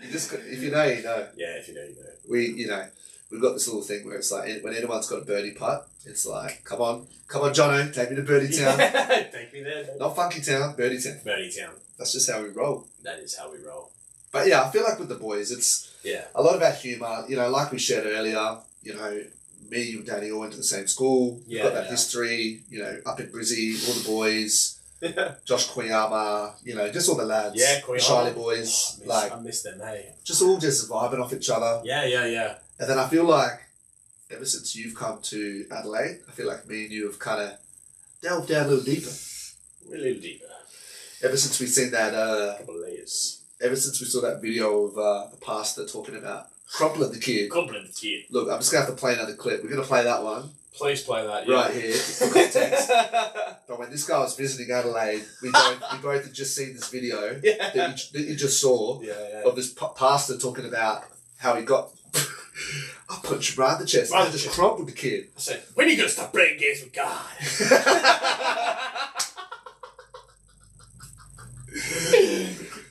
You just, if you know, you know.
Yeah, if you know, you know.
We've got this little thing where it's like, when anyone's got a birdie putt, it's like, come on, Jono, take me to Birdie Town.
Take me there.
Not Funky Town, Birdie Town.
Birdie Town.
That's just how we roll.
That is how we roll.
But yeah, I feel like with the boys, it's
Yeah.
a lot of our humour, like we shared earlier, me, you and Danny all went to the same school. We've got that history, up in Brizzy, all the boys, Josh Koyama, just all the lads.
Yeah,
the
Koyama.
Shiley boys.
I miss them, hey.
Just all just vibing off each other.
Yeah.
And then I feel like ever since you've come to Adelaide, I feel like me and you have kind of delved down a little deeper.
We're a little deeper.
Ever since we've seen that,
Couple of layers.
ever since we saw that video of the pastor talking about crumpling the kid.
Crumpling the kid.
Look, I'm just going to have to play another clip. We're going to play that one
Please play that, yeah.
right here for context. But when this guy was visiting Adelaide, we both had just seen this video that you just saw of this pastor talking about how he got... I punched him right in the chest.
Right
I just crumpled the kid.
I said, when are you going to stop playing games with God?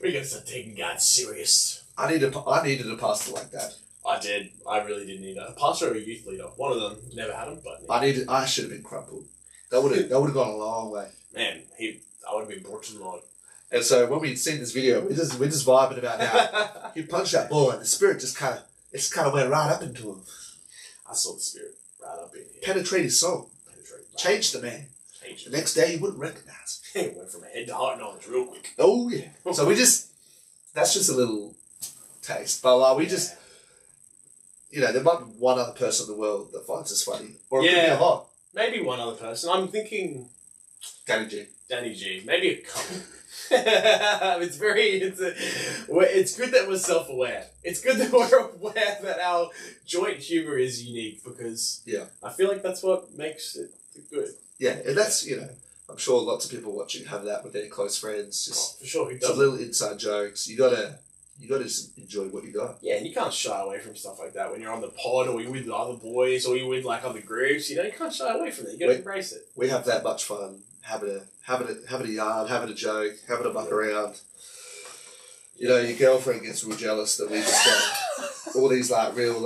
We're going to start taking God serious.
I needed a pastor like that.
I did. I really did need a pastor or a youth leader. One of them never had him, but
I should have been crumpled. That would have gone a long way.
man, I would have been brought to the Lord.
And so when we'd seen this video, we're just vibing about how he punched that ball and the spirit just kind of went right up into him.
I saw the spirit right up in here.
Penetrate his soul. Changed the man. The next day you wouldn't recognize him.
It went from head to heart knowledge real quick.
Oh yeah. So that's just a little taste. But we just, there might be one other person in the world that finds this funny. Or it could be a lot.
Maybe one other person. I'm thinking
Danny G.
Maybe a couple. It's good that we're self-aware. It's good that we're aware that our joint humour is unique because I feel like that's what makes it good.
Yeah, and that's, I'm sure lots of people watching have that with their close friends. Just
for sure, who
some
doesn't?
little inside jokes. You gotta just enjoy what you got.
Yeah, and you can't shy away from stuff like that when you're on the pod or you're with the other boys or you're with like other groups. You can't shy away from it. You gotta embrace it.
We have that much fun having a yarn, having a joke, having a muck around. Your girlfriend gets real jealous that we just got all these real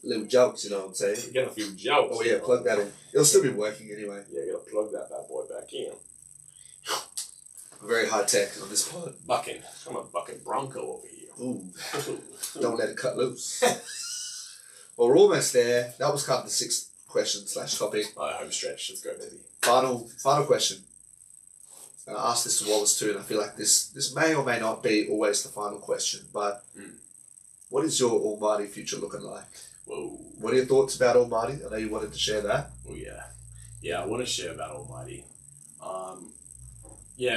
little jokes. You know what I'm saying?
You get a few jokes.
Oh yeah, plug that in. It'll still be working anyway.
Yeah, you gotta plug that bad boy back in.
We're very high tech on this pod.
Bucking. I'm a bucking Bronco over here.
Ooh. Don't let it cut loose. Well, we're almost there. That was kind of the 6th question / topic.
Home stretch. Let's go, baby.
Final question. And I asked this to Wallace too, and I feel like this may or may not be always the final question, but what is your Almighty future looking like?
Whoa.
What are your thoughts about Almighty? I know you wanted to share that.
Oh yeah. Yeah, I want to share about Almighty.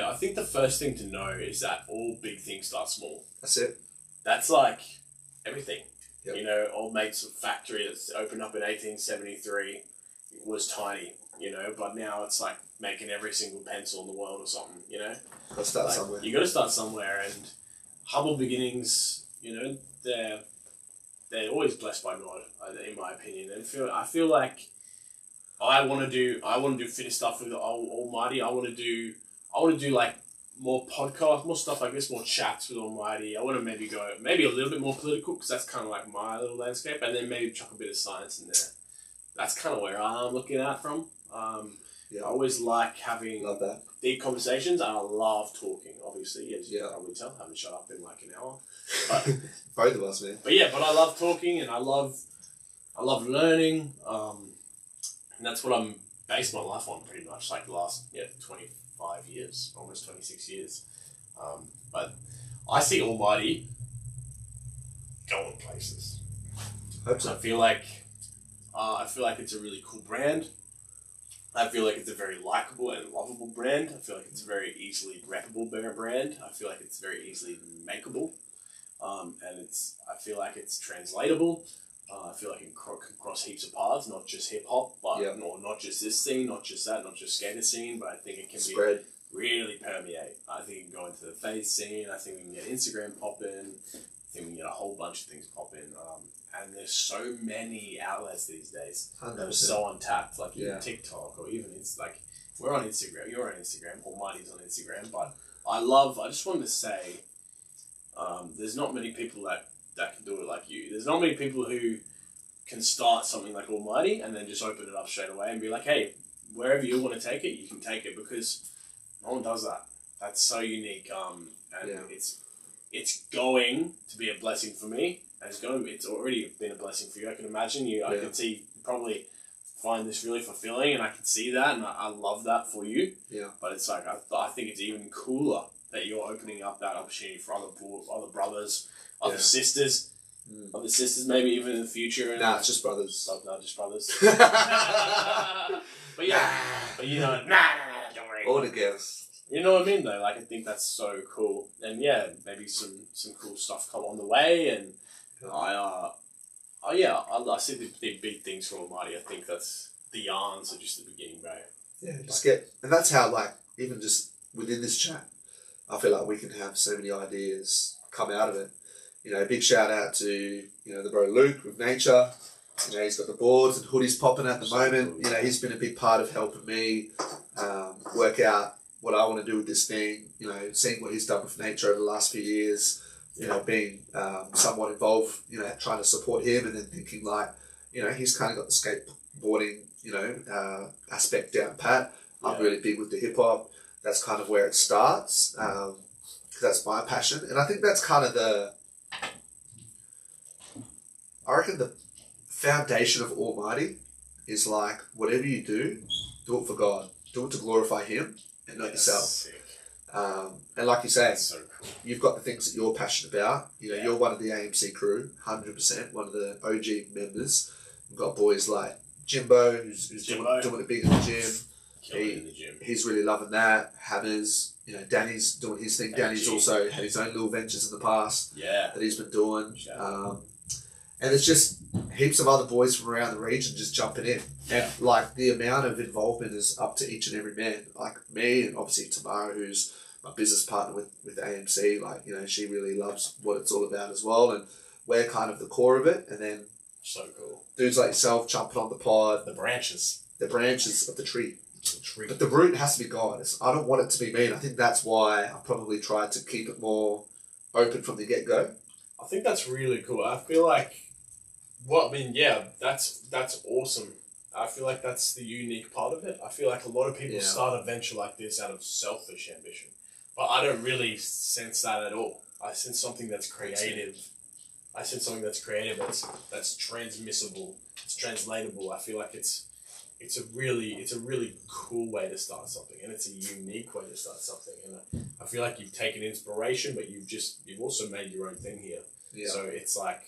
I think the first thing to know is that all big things start small.
That's it.
That's like everything.
Yep.
Old mate's factory that's opened up in 1873 was tiny, but now it's like making every single pencil in the world or something,
Got to start somewhere.
You got to start somewhere, and humble beginnings, they're always blessed by God, in my opinion. And I feel like I want to do fitness stuff with the Almighty. I want to do like more podcasts, more stuff like this, more chats with Almighty. I want to maybe go a little bit more political because that's kind of like my little landscape, and then maybe chuck a bit of science in there. That's kind of where I'm looking at from. I always like having deep conversations, and I love talking. Obviously, as you can probably tell, I haven't shut up in like an hour. But
both of us, man.
But I love talking, and I love learning, and that's what I'm based my life on pretty much. Like the last 25 years, almost 26 years. But I see Almighty going places.
Hope so.
I feel like it's a really cool brand. I feel like it's a very likable and lovable brand. I feel like it's a very easily reputable brand. I feel like it's very easily makeable. And I feel like it's translatable. I feel like it can cross heaps of paths, not just hip hop, but not just this scene, not just that, not just skater scene, but I think it can
spread.
Really permeate. I think it can go into the faith scene. I think we can get Instagram popping. I think we can get a whole bunch of things popping. And there's so many outlets these days that are so untapped, like even TikTok or even it's like we're on Instagram. You're on Instagram. Almighty's on Instagram. But I just wanted to say, there's not many people that can do it like you. There's not many people who can start something like Almighty and then just open it up straight away and be like, hey, wherever you want to take it, you can take it, because no one does that. That's so unique. And it's going to be a blessing for me. And it's already been a blessing for you. I can imagine you. I can see you probably find this really fulfilling, and I can see that, and I love that for you.
Yeah.
But it's like I think it's even cooler that you're opening up that opportunity for other brothers, other sisters, other sisters, maybe even in the future.
Nah, it's just brothers.
No, just brothers. But yeah, but you know, don't worry.
All the girls.
You know what I mean, though? Like, I think that's so cool. And yeah, maybe some cool stuff come on the way. And I see the big things from Almighty. I think that's the yarns are just the beginning, bro.
Yeah, and that's how, like, even just within this chat, I feel like we can have so many ideas come out of it. You know, big shout out to, you know, the bro Luke with Nature. You know, he's got the boards and hoodies popping at the moment. You know, he's been a big part of helping me work out what I want to do with this thing. You know, seeing what he's done with Nature over the last few years. You know, being somewhat involved, you know, trying to support him, and then thinking like, you know, he's kind of got the skateboarding, you know, aspect down pat. I'm really big with the hip hop. That's kind of where it starts, because that's my passion. And I think that's kind of I reckon the foundation of Almighty is like, whatever you do it for God. Do it to glorify Him and not yourself.
Sick.
And like you say,
So cool.
you've got the things that you're passionate about. You know, you're one of the AMC crew, 100%, one of the OG members. We've got boys like Jimbo, who's doing it big in the gym.
In the gym.
He's really loving that. Hammers, you know, Danny's doing his thing. Danny's also had his own little ventures in the past that he's been doing. And there's just heaps of other boys from around the region just jumping in. And like the amount of involvement is up to each and every man. Like me, and obviously Tamara, who's my business partner with AMC, like, you know, she really loves what it's all about as well. And we're kind of the core of it. And then
So cool.
dudes like yourself jumping on the pod.
The branches
of the tree.
The tree.
But the root has to be God. I don't want it to be me. And I think that's why I probably tried to keep it more open from the get-go.
I think that's really cool. I feel like, that's awesome. I feel like that's the unique part of it. I feel like a lot of people start a venture like this out of selfish ambition. But I don't really sense that at all. I sense something that's creative. I sense something that's creative, that's transmissible, it's translatable. I feel like it's a really cool way to start something, and it's a unique way to start something. And I feel like you've taken inspiration, but you've also made your own thing here. Yeah. So it's like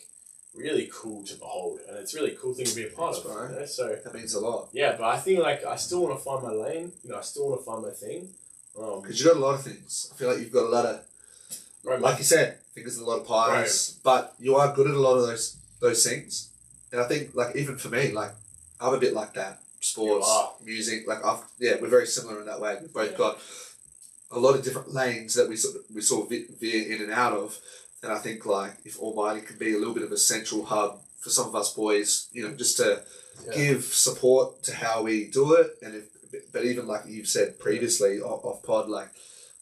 really cool to behold, and it's a really cool thing to be a part of.
Right.
You know? So
that means a lot.
Yeah, but I think like I still want to find my lane. You know, I still want to find my thing.
Because you've got a lot of things. I feel like you've got a lot of, like you said, fingers in a lot of pies. Right. But you are good at a lot of those things. And I think, like, even for me, like, I'm a bit like that. Sports, music, like, we're very similar in that way. We've both got a lot of different lanes that we sort of veer in and out of. And I think, like, if Almighty could be a little bit of a central hub for some of us boys, you know, just to give support to how we do it. And but even like you've said previously off pod, like,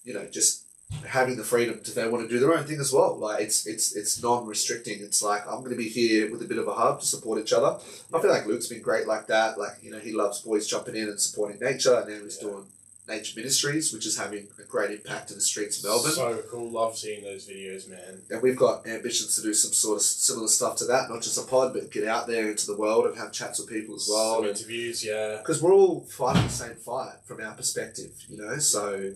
you know, just having the freedom to, they want to do their own thing as well. Like it's non-restricting. It's like, I'm going to be here with a bit of a hub to support each other. I feel like Luke's been great like that. Like, you know, he loves boys jumping in and supporting Nature, and now he's doing Nature Ministries, which is having a great impact in the streets of Melbourne.
So cool. Love seeing those videos, man.
And we've got ambitions to do some sort of similar stuff to that, not just a pod, but get out there into the world and have chats with people as well.
Some interviews,
because we're all fighting the same fight from our perspective, you know. So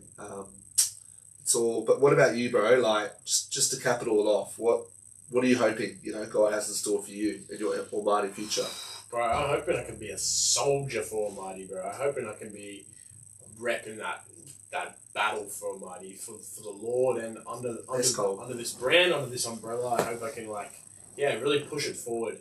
it's all. But what about you, bro? Like, just to cap it all off, what are you hoping, you know, God has in store for you in your Almighty future?
Bro, I'm hoping I can be a soldier for Almighty, bro. I'm hoping I can be repping that battle for Almighty, for the Lord, and under this brand, under this umbrella. I hope I can really push it forward,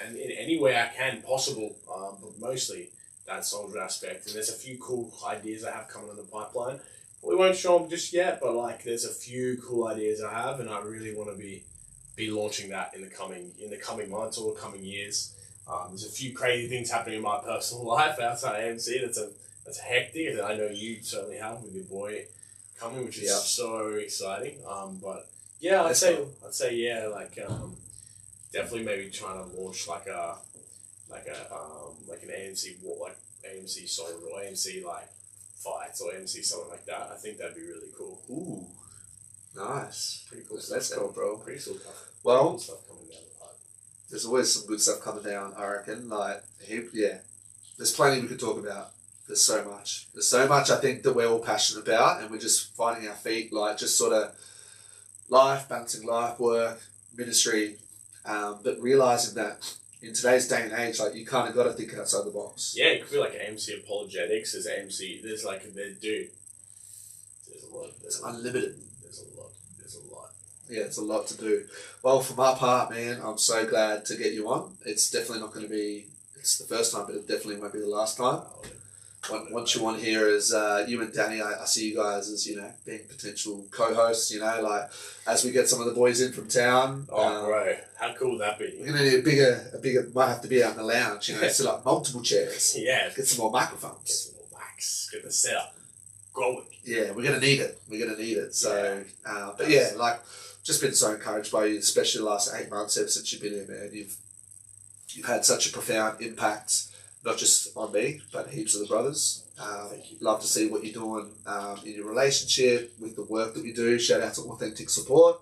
and in any way I can possible, but mostly that soldier aspect. And there's a few cool ideas I have coming in the pipeline. We won't show them just yet, but like there's a few cool ideas I have, and I really want to be launching that in the coming months or coming years. There's a few crazy things happening in my personal life outside AMC. That's hectic, and I know you certainly have with your boy coming, which is so exciting. But yeah, I'd say yeah, like definitely maybe trying to launch like an AMC AMC Solid or AMC like fights or AMC something like that. I think that'd be really cool.
Ooh, nice.
Pretty cool.
Let's go, bro.
Pretty cool stuff.
Well,
Cool stuff coming down the pipe.
there's always some good stuff coming down, I reckon. Like, there's plenty we could talk about. There's so much. There's so much I think that we're all passionate about, and we're just finding our feet, like just sort of balancing life, work, ministry, but realising that in today's day and age, like you kind of got to think outside the box.
Yeah, it could be like AMC Apologetics. There's AMC. There's a lot.
It's unlimited.
There's a lot.
Yeah, it's a lot to do. Well, for my part, man, I'm so glad to get you on. It's definitely not going to be, it's the first time, but it definitely won't be the last time. Once you want here as you and Danny, I see you guys as, being potential co-hosts, like as we get some of the boys in from town.
Oh, bro, how cool would that be?
We're going to need a bigger, might have to be out in the lounge, so like multiple chairs.
Yeah.
Get some more microphones.
Get some more mics. Get the setup going.
Yeah, we're going to need it. So, but yeah, like, just been so encouraged by you, especially the last 8 months ever since you've been here, man. You've had such a profound impact, not just on me, but heaps of the brothers.
Thank you.
Love to see what you're doing in your relationship, with the work that we do. Shout out to Authentic Support.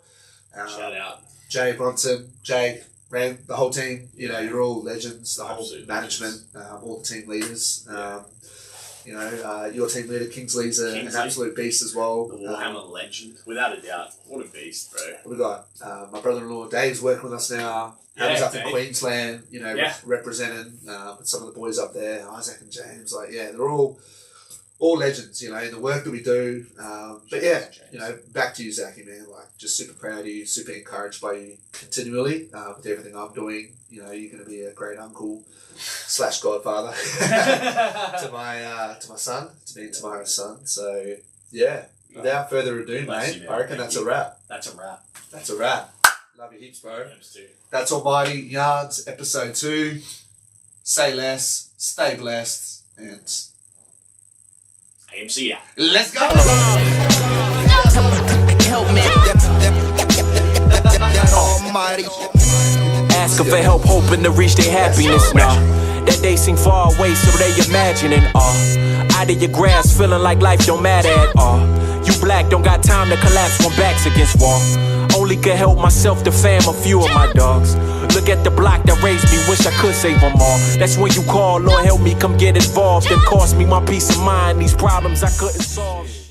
Shout out.
Jay Bronson, Jay, Ran, the whole team. You're all legends, the whole management, all the team leaders. Your team leader, Kingsley's an absolute beast as well.
The Warhammer legend, without a doubt. What a beast, bro.
What we got? My brother-in-law Dave's working with us now. He's up in Queensland, representing with some of the boys up there, Isaac and James. Like, they're all legends, in the work that we do. But back to you, Zachy, man. Like, just super proud of you, super encouraged by you continually with everything I'm doing. You're going to be a great uncle / godfather to my son, to me and Tamara's son. So without further ado, mate, I reckon that's a wrap.
That's a wrap.
That's a wrap. Love you heaps, bro.
Too.
That's Almighty Yarns, episode 2. Say less, stay blessed, and
AMC out.
Let's go!
Help me. Almighty. Asking for help, hoping to reach their happiness now. That they seem far away, so they imagining out of your grasp, feeling like life don't matter at all. You black, don't got time to collapse when backs against wall. Only could help myself, the fam, a few of my dogs. Look at the block that raised me, wish I could save them all. That's when you call, Lord help me, come get involved. It cost me my peace of mind, these problems I couldn't solve.